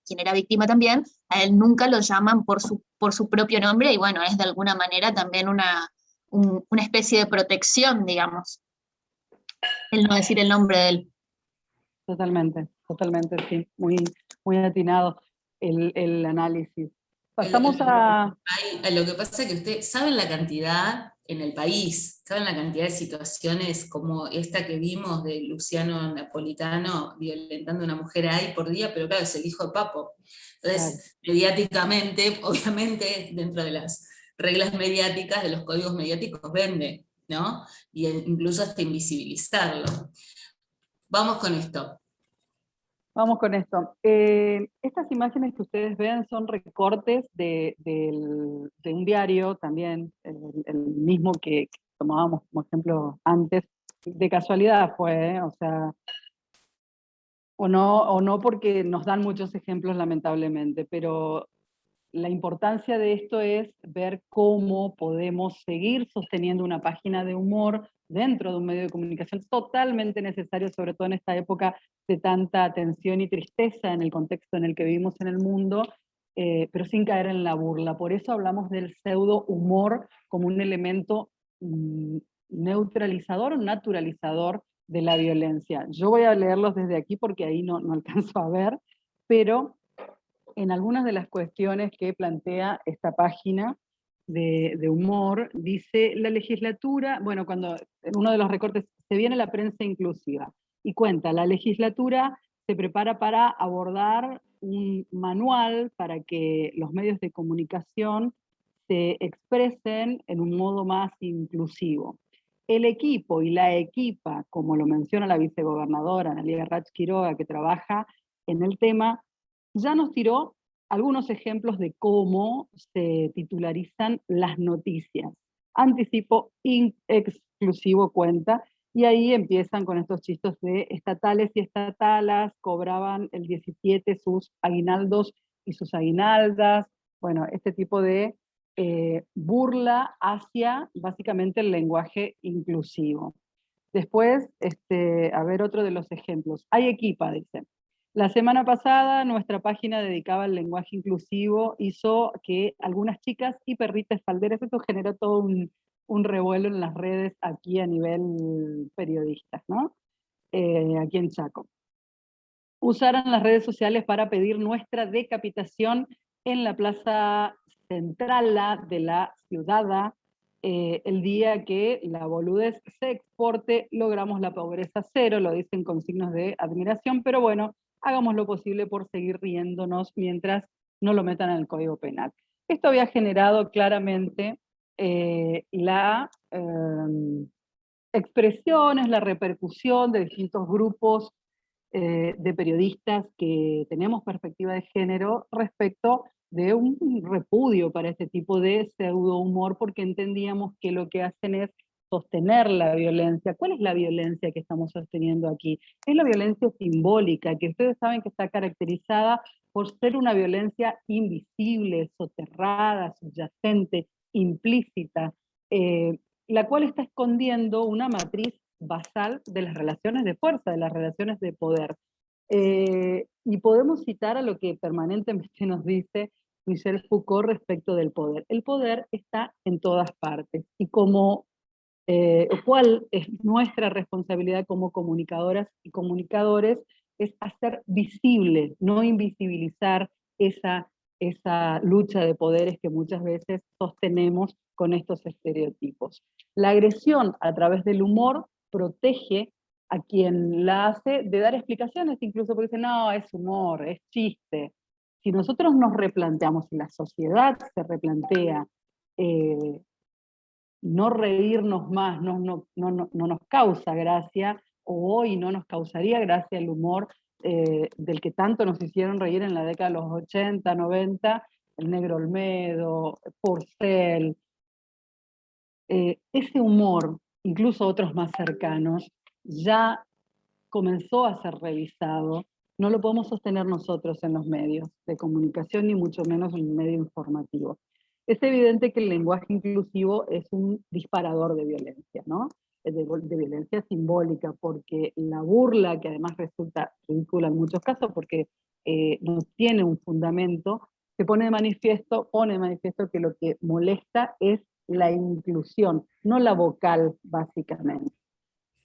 quien era víctima también, a él nunca lo llaman por su propio nombre, y bueno, es de alguna manera también una especie de protección, digamos, el no decir el nombre de él. Totalmente, sí, muy atinado el análisis. Pasamos a... Lo que pasa es que ustedes saben la cantidad en el país, saben la cantidad de situaciones como esta que vimos de Luciano Napolitano violentando a una mujer ahí por día, pero claro, es el hijo de Papo. Entonces, mediáticamente, obviamente, dentro de las reglas mediáticas, de los códigos mediáticos, vende, ¿no? Y incluso hasta invisibilizarlo. Vamos con esto. Vamos con esto. Estas imágenes que ustedes ven son recortes de un diario también, el mismo que tomábamos como ejemplo antes. De casualidad fue, o sea, o no porque nos dan muchos ejemplos lamentablemente, pero la importancia de esto es ver cómo podemos seguir sosteniendo una página de humor dentro de un medio de comunicación totalmente necesario, sobre todo en esta época de tanta tensión y tristeza en el contexto en el que vivimos en el mundo, pero sin caer en la burla. Por eso hablamos del pseudo humor como un elemento neutralizador o naturalizador de la violencia. Yo voy a leerlos desde aquí porque ahí no alcanzo a ver, pero en algunas de las cuestiones que plantea esta página de humor, dice la legislatura, bueno, cuando en uno de los recortes se viene la prensa inclusiva, y cuenta, la legislatura se prepara para abordar un manual para que los medios de comunicación se expresen en un modo más inclusivo. El equipo y la equipa, como lo menciona la vicegobernadora Analía Rach Quiroga, que trabaja en el tema, ya nos tiró algunos ejemplos de cómo se titularizan las noticias. Anticipo exclusivo cuenta, y ahí empiezan con estos chistes de estatales y estatalas, cobraban el 17 sus aguinaldos y sus aguinaldas, bueno, este tipo de burla hacia básicamente el lenguaje inclusivo. Después, a ver otro de los ejemplos. Hay equipa, dice. La semana pasada nuestra página dedicada al lenguaje inclusivo hizo que algunas chicas y perritas falderas, esto generó todo un revuelo en las redes aquí a nivel periodistas, ¿no? Aquí en Chaco. Usaran las redes sociales para pedir nuestra decapitación en la plaza central de la ciudad, el día que la boludez se exporte, logramos la pobreza cero, lo dicen con signos de admiración, pero bueno, hagamos lo posible por seguir riéndonos mientras no lo metan en el Código Penal. Esto había generado claramente la expresiones, la repercusión de distintos grupos de periodistas que tenemos perspectiva de género respecto de un repudio para este tipo de pseudo humor, porque entendíamos que lo que hacen es sostener la violencia. ¿Cuál es la violencia que estamos sosteniendo aquí? Es la violencia simbólica, que ustedes saben que está caracterizada por ser una violencia invisible, soterrada, subyacente, implícita, la cual está escondiendo una matriz basal de las relaciones de fuerza, de las relaciones de poder. Y podemos citar a lo que permanentemente nos dice Michel Foucault respecto del poder. El poder está en todas partes, y como cuál es nuestra responsabilidad como comunicadoras y comunicadores, es hacer visible, no invisibilizar esa lucha de poderes que muchas veces sostenemos con estos estereotipos. La agresión a través del humor protege a quien la hace de dar explicaciones, incluso porque dicen, no, es humor, es chiste. Si nosotros nos replanteamos, si la sociedad se replantea, no reírnos más, no nos causa gracia, o hoy no nos causaría gracia el humor del que tanto nos hicieron reír en la década de los 80, 90, el Negro Olmedo, Porcel. Ese humor, incluso otros más cercanos, ya comenzó a ser revisado. No lo podemos sostener nosotros en los medios de comunicación, ni mucho menos en el medio informativo. Es evidente que el lenguaje inclusivo es un disparador de violencia, ¿no? De violencia simbólica, porque la burla, que además resulta ridícula en muchos casos porque no tiene un fundamento, pone de manifiesto que lo que molesta es la inclusión, no la vocal, básicamente.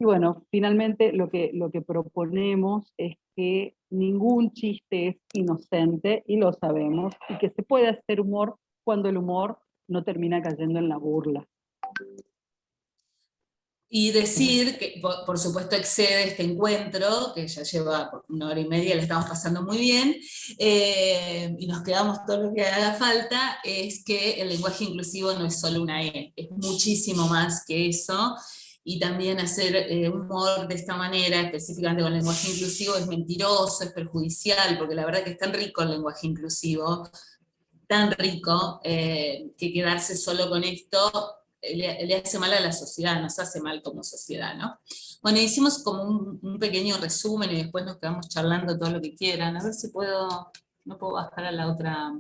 Y bueno, finalmente lo que proponemos es que ningún chiste es inocente, y lo sabemos, y que se puede hacer humor cuando el humor no termina cayendo en la burla. Y decir que, por supuesto, excede este encuentro, que ya lleva 1 hora y media, la estamos pasando muy bien, y nos quedamos todo lo que haga falta, es que el lenguaje inclusivo no es solo una E, es muchísimo más que eso, y también hacer humor de esta manera, específicamente con el lenguaje inclusivo, es mentiroso, es perjudicial, porque la verdad que es tan rico el lenguaje inclusivo, tan rico, que quedarse solo con esto le hace mal a la sociedad, nos hace mal como sociedad, ¿no? Bueno, hicimos como un pequeño resumen y después nos quedamos charlando todo lo que quieran. A ver si puedo, no puedo bajar a la otra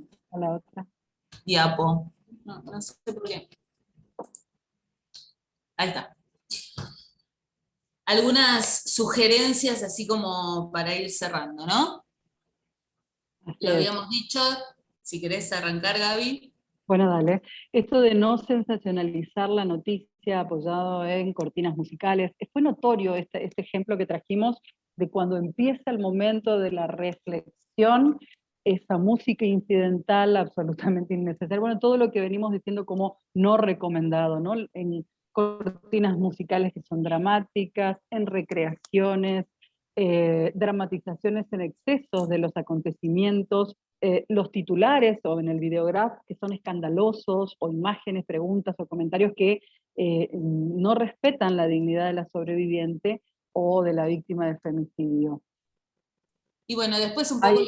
diapo. No sé por qué. Ahí está. Algunas sugerencias así como para ir cerrando, ¿no? Lo habíamos dicho, si querés arrancar, Gaby. Bueno, dale. Esto de no sensacionalizar la noticia apoyado en cortinas musicales, fue notorio este ejemplo que trajimos de cuando empieza el momento de la reflexión, esa música incidental absolutamente innecesaria. Bueno, todo lo que venimos diciendo como no recomendado, ¿no? En cortinas musicales que son dramáticas, en recreaciones, dramatizaciones en excesos de los acontecimientos, los titulares o en el videograph que son escandalosos, o imágenes, preguntas o comentarios que no respetan la dignidad de la sobreviviente o de la víctima del femicidio. Y bueno, después un poco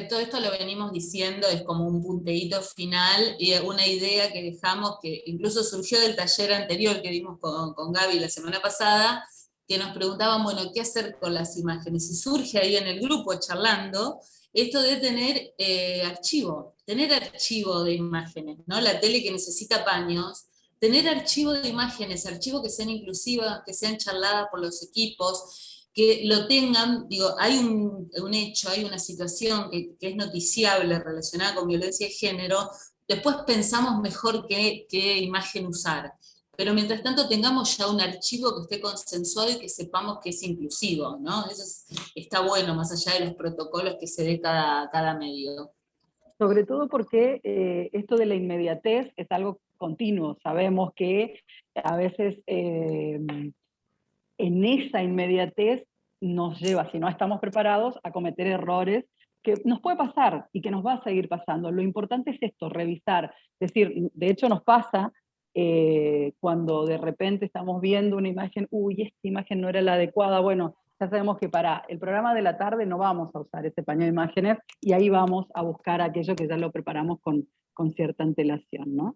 todo esto lo venimos diciendo, es como un punteíto final, y una idea que dejamos, que incluso surgió del taller anterior que dimos con Gaby la semana pasada, que nos preguntaban, bueno, ¿qué hacer con las imágenes? Y surge ahí en el grupo charlando, esto de tener archivo de imágenes, ¿no? La tele que necesita paños, tener archivo de imágenes, archivo que sean inclusivas, que sean charladas por los equipos, que lo tengan, digo, hay un hecho, hay una situación que es noticiable relacionada con violencia de género, después pensamos mejor qué imagen usar. Pero mientras tanto tengamos ya un archivo que esté consensuado y que sepamos que es inclusivo, ¿no? Eso está bueno, más allá de los protocolos que se dé cada medio. Sobre todo porque esto de la inmediatez es algo continuo. Sabemos que a veces en esa inmediatez nos lleva, si no estamos preparados, a cometer errores que nos puede pasar y que nos va a seguir pasando. Lo importante es esto, revisar. Es decir, de hecho nos pasa cuando de repente estamos viendo una imagen, uy, esta imagen no era la adecuada, bueno, ya sabemos que para el programa de la tarde no vamos a usar ese paño de imágenes, y ahí vamos a buscar aquello que ya lo preparamos con cierta antelación, ¿no?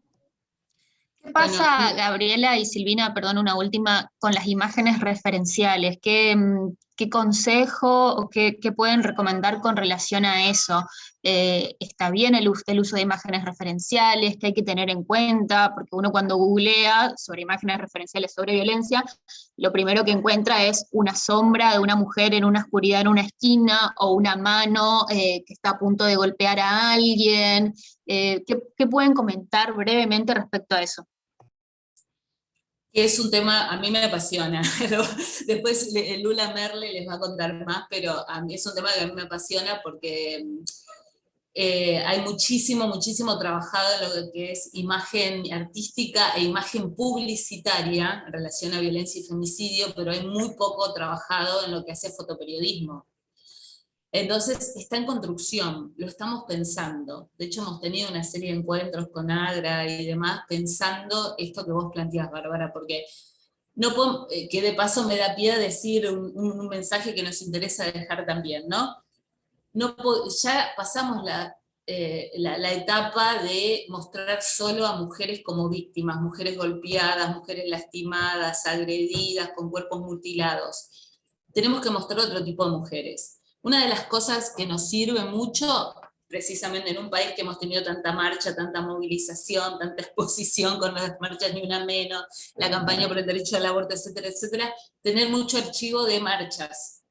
¿Qué pasa, Gabriela y Silvina, perdón, una última, con las imágenes referenciales? ¿Qué consejo o qué pueden recomendar con relación a eso? ¿Está bien el uso de imágenes referenciales? ¿Qué hay que tener en cuenta? Porque uno cuando googlea sobre imágenes referenciales sobre violencia, lo primero que encuentra es una sombra de una mujer en una oscuridad en una esquina, o una mano que está a punto de golpear a alguien. ¿Qué pueden comentar brevemente respecto a eso? Es un tema, a mí me apasiona, pero después Lula Merle les va a contar más, pero a mí es un tema que a mí me apasiona porque hay muchísimo trabajado en lo que es imagen artística e imagen publicitaria en relación a violencia y femicidio, pero hay muy poco trabajado en lo que hace fotoperiodismo. Entonces está en construcción, lo estamos pensando. De hecho hemos tenido una serie de encuentros con Agra y demás pensando esto que vos planteás, Bárbara, porque no puedo, que de paso me da pie decir un mensaje que nos interesa dejar también, ¿no? Ya pasamos la etapa de mostrar solo a mujeres como víctimas, mujeres golpeadas, mujeres lastimadas, agredidas, con cuerpos mutilados. Tenemos que mostrar otro tipo de mujeres. Una de las cosas que nos sirve mucho, precisamente en un país que hemos tenido tanta marcha, tanta movilización, tanta exposición con las marchas Ni Una Menos, la campaña por el derecho al aborto, etcétera, etcétera, tener mucho archivo de marchas,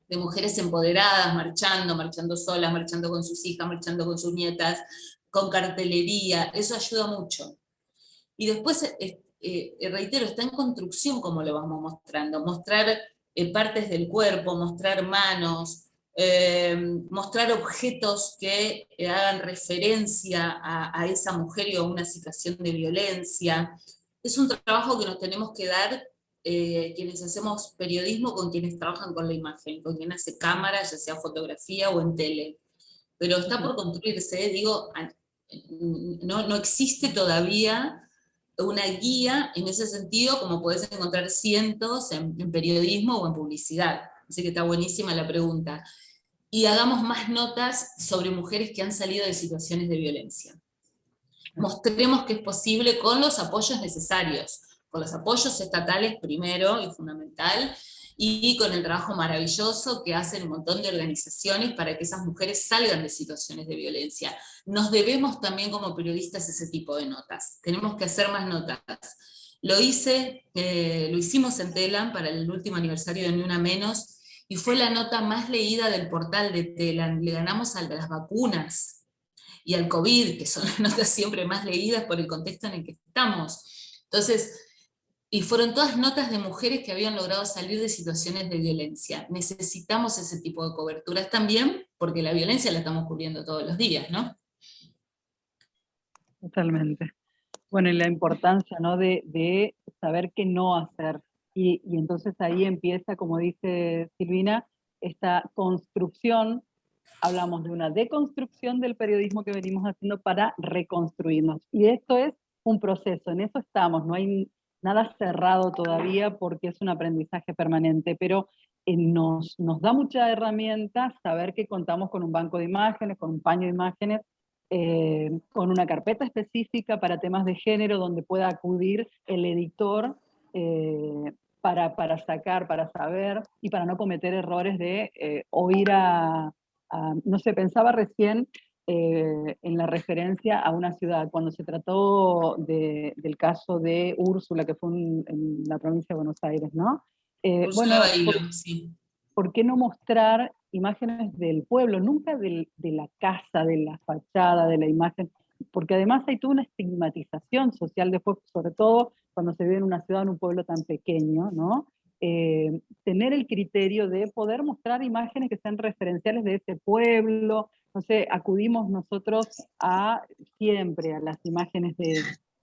de mujeres empoderadas, marchando solas, marchando con sus hijas, marchando con sus nietas, con cartelería, eso ayuda mucho. Y después, reitero, está en construcción como lo vamos mostrando, mostrar partes del cuerpo, mostrar manos, mostrar objetos que hagan referencia a esa mujer y a una situación de violencia. Es un trabajo que nos tenemos que dar quienes hacemos periodismo con quienes trabajan con la imagen, con quien hace cámara, ya sea fotografía o en tele. Pero está por construirse, digo, no existe todavía una guía en ese sentido, como podés encontrar cientos en periodismo o en publicidad. Así que está buenísima la pregunta. Y hagamos más notas sobre mujeres que han salido de situaciones de violencia. Mostremos que es posible con los apoyos necesarios, con los apoyos estatales primero y fundamental, y con el trabajo maravilloso que hacen un montón de organizaciones para que esas mujeres salgan de situaciones de violencia. Nos debemos también como periodistas ese tipo de notas, tenemos que hacer más notas. Lo hicimos en Telam para el último aniversario de Ni Una Menos, y fue la nota más leída del portal de Telam, le ganamos al de las vacunas y al COVID, que son las notas siempre más leídas por el contexto en el que estamos. Entonces, y fueron todas notas de mujeres que habían logrado salir de situaciones de violencia. Necesitamos ese tipo de coberturas también, porque la violencia la estamos cubriendo todos los días, ¿no? Totalmente. Bueno, y la importancia, ¿no?, de saber qué no hacer. Y entonces ahí empieza, como dice Silvina, esta construcción. Hablamos de una deconstrucción del periodismo que venimos haciendo para reconstruirnos. Y esto es un proceso, en eso estamos, no hay nada cerrado todavía porque es un aprendizaje permanente, pero nos da mucha herramienta saber que contamos con un banco de imágenes, con un paño de imágenes, con una carpeta específica para temas de género donde pueda acudir el editor para sacar, para saber y para no cometer errores de oír no sé, pensaba recién en la referencia a una ciudad, cuando se trató del caso de Úrsula, que fue en la provincia de Buenos Aires, ¿no? Úrsula Bailo, sí. ¿Por qué no mostrar imágenes del pueblo, nunca de la casa, de la fachada, de la imagen? Porque además hay toda una estigmatización social después, sobre todo cuando se vive en una ciudad, en un pueblo tan pequeño, ¿no? Tener el criterio de poder mostrar imágenes que sean referenciales de ese pueblo. No sé, acudimos nosotros siempre a las imágenes de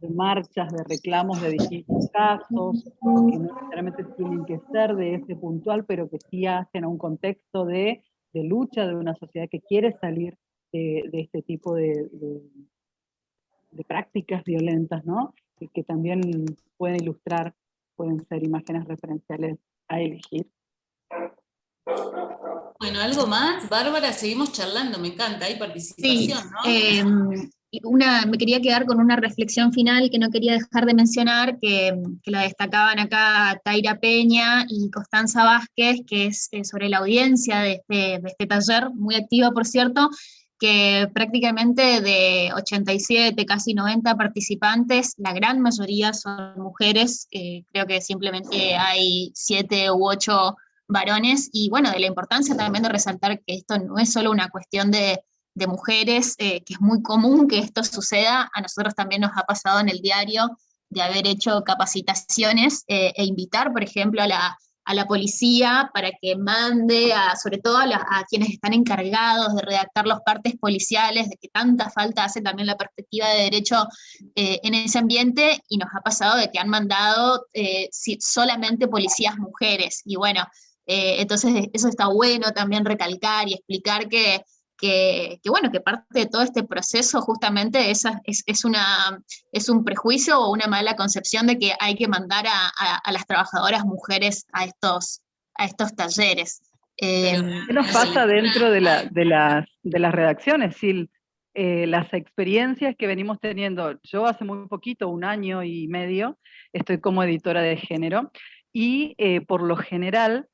marchas, de reclamos de distintos casos, que no necesariamente tienen que ser de ese puntual, pero que sí hacen a un contexto de lucha de una sociedad que quiere salir de este tipo de prácticas violentas, ¿no? Que también pueden ilustrar, pueden ser imágenes referenciales a elegir. Bueno, ¿algo más? Bárbara, seguimos charlando, me encanta, hay participación, sí, ¿no? me quería quedar con una reflexión final que no quería dejar de mencionar, que la destacaban acá Taira Peña y Constanza Vázquez, que es sobre la audiencia de este taller, muy activa por cierto, que prácticamente de 87, casi 90 participantes, la gran mayoría son mujeres, creo que simplemente hay 7 u 8 varones, y bueno, de la importancia también de resaltar que esto no es solo una cuestión de mujeres, que es muy común que esto suceda. A nosotros también nos ha pasado en el diario de haber hecho capacitaciones e invitar, por ejemplo, a la policía para que mande, sobre todo a quienes están encargados de redactar los partes policiales, de que tanta falta hace también la perspectiva de derecho en ese ambiente, y nos ha pasado de que han mandado solamente policías mujeres, y bueno, entonces eso está bueno también recalcar y explicar que bueno, que parte de todo este proceso justamente es un prejuicio o una mala concepción de que hay que mandar a las trabajadoras mujeres a estos talleres. ¿Qué nos pasa dentro de las redacciones, Sil? Las experiencias que venimos teniendo, yo hace muy poquito, 1 año y medio, estoy como editora de género, y por lo general,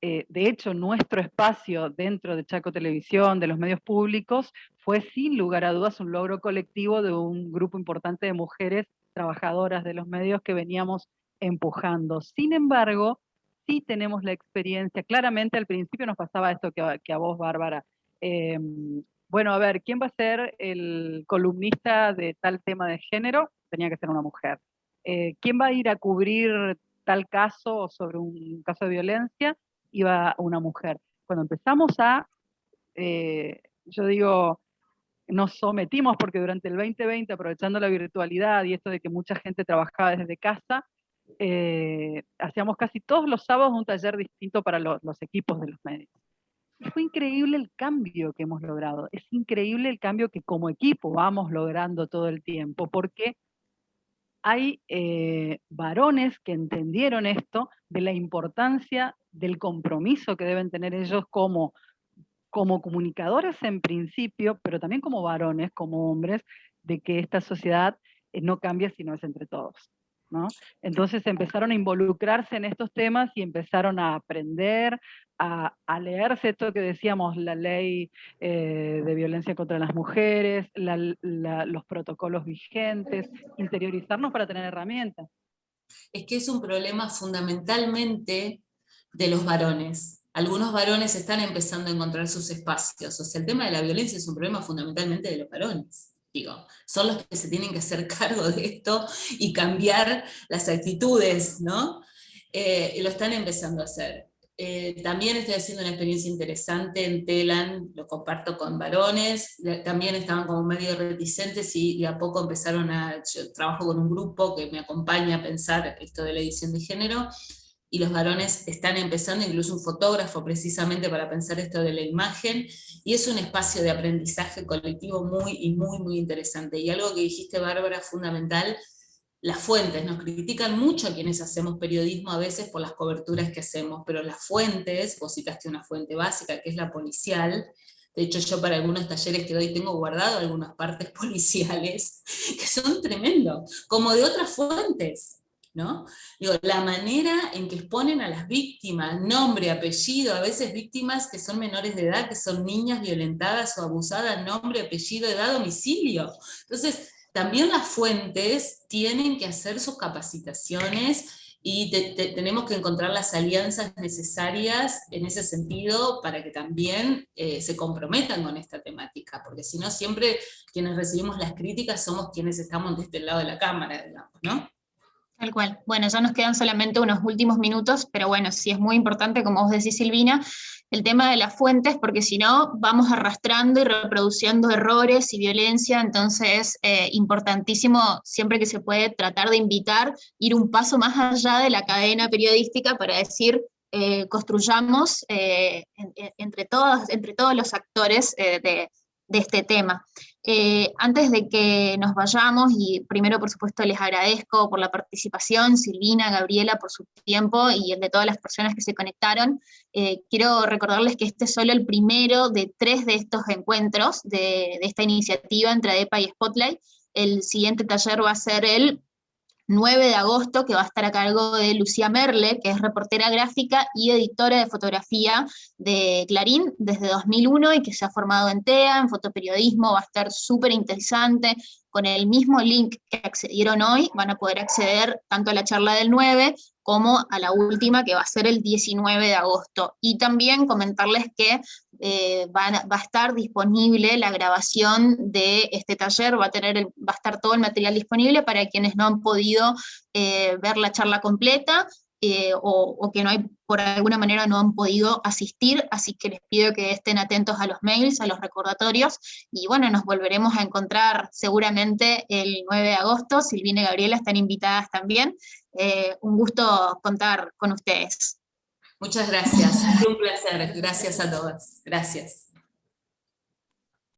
de hecho, nuestro espacio dentro de Chaco Televisión, de los medios públicos, fue sin lugar a dudas un logro colectivo de un grupo importante de mujeres trabajadoras de los medios que veníamos empujando. Sin embargo, sí tenemos la experiencia, claramente al principio nos pasaba esto que a vos, Bárbara. Bueno, a ver, ¿quién va a ser el columnista de tal tema de género? Tenía que ser una mujer. ¿Quién va a ir a cubrir tal caso o sobre un caso de violencia? Iba una mujer. Cuando empezamos yo digo, nos sometimos, porque durante el 2020, aprovechando la virtualidad y esto de que mucha gente trabajaba desde casa, hacíamos casi todos los sábados un taller distinto para los equipos de los medios. Y fue increíble el cambio que hemos logrado, es increíble el cambio que como equipo vamos logrando todo el tiempo, porque hay varones que entendieron esto, de la importancia del compromiso que deben tener ellos como comunicadores en principio, pero también como varones, como hombres, de que esta sociedad no cambia si no es entre todos, ¿no? Entonces empezaron a involucrarse en estos temas y empezaron a aprender, a leerse esto que decíamos, la ley de violencia contra las mujeres, los protocolos vigentes, interiorizarnos para tener herramientas. Es que es un problema fundamentalmente de los varones. Algunos varones están empezando a encontrar sus espacios. O sea, el tema de la violencia es un problema fundamentalmente de los varones. Digo, son los que se tienen que hacer cargo de esto y cambiar las actitudes, ¿no? Y lo están empezando a hacer. También estoy haciendo una experiencia interesante en Telan, lo comparto con varones, también estaban como medio reticentes y a poco empezaron yo trabajo con un grupo que me acompaña a pensar esto de la edición de género, y los varones están empezando, incluso un fotógrafo precisamente para pensar esto de la imagen, y es un espacio de aprendizaje colectivo muy interesante. Y algo que dijiste, Bárbara, fundamental, las fuentes. Nos critican mucho a quienes hacemos periodismo a veces por las coberturas que hacemos, pero las fuentes, vos citaste una fuente básica que es la policial. De hecho, yo para algunos talleres que doy tengo guardado algunas partes policiales que son tremendos, como de otras fuentes, ¿no? Digo, la manera en que exponen a las víctimas, nombre, apellido, a veces víctimas que son menores de edad, que son niñas violentadas o abusadas, nombre, apellido, edad, domicilio. Entonces, también las fuentes tienen que hacer sus capacitaciones y tenemos que encontrar las alianzas necesarias en ese sentido para que también se comprometan con esta temática, porque si no siempre quienes recibimos las críticas somos quienes estamos de este lado de la cámara, digamos, ¿no? Tal cual. Bueno, ya nos quedan solamente unos últimos minutos, pero bueno, sí es muy importante, como vos decís, Silvina, el tema de las fuentes, porque si no, vamos arrastrando y reproduciendo errores y violencia, entonces importantísimo, siempre que se puede, tratar de invitar, ir un paso más allá de la cadena periodística para decir, construyamos entre todos los actores de este tema. Antes de que nos vayamos, y primero por supuesto les agradezco por la participación, Silvina, Gabriela, por su tiempo y el de todas las personas que se conectaron, quiero recordarles que este es solo el primero de 3 de estos encuentros de esta iniciativa entre ADEPA y Spotlight. El siguiente taller va a ser el 9 de agosto, que va a estar a cargo de Lucía Merle, que es reportera gráfica y editora de fotografía de Clarín desde 2001 y que se ha formado en TEA, en fotoperiodismo. Va a estar súper interesante. Con el mismo link que accedieron hoy, van a poder acceder tanto a la charla del 9 como a la última, que va a ser el 19 de agosto. Y también comentarles que va a estar disponible la grabación de este taller, va a estar todo el material disponible para quienes no han podido ver la charla completa, o que por alguna manera no han podido asistir, así que les pido que estén atentos a los mails, a los recordatorios, y bueno, nos volveremos a encontrar seguramente el 9 de agosto, Silvina y Gabriela están invitadas también. Un gusto contar con ustedes. Muchas gracias, un placer, gracias a todos, gracias.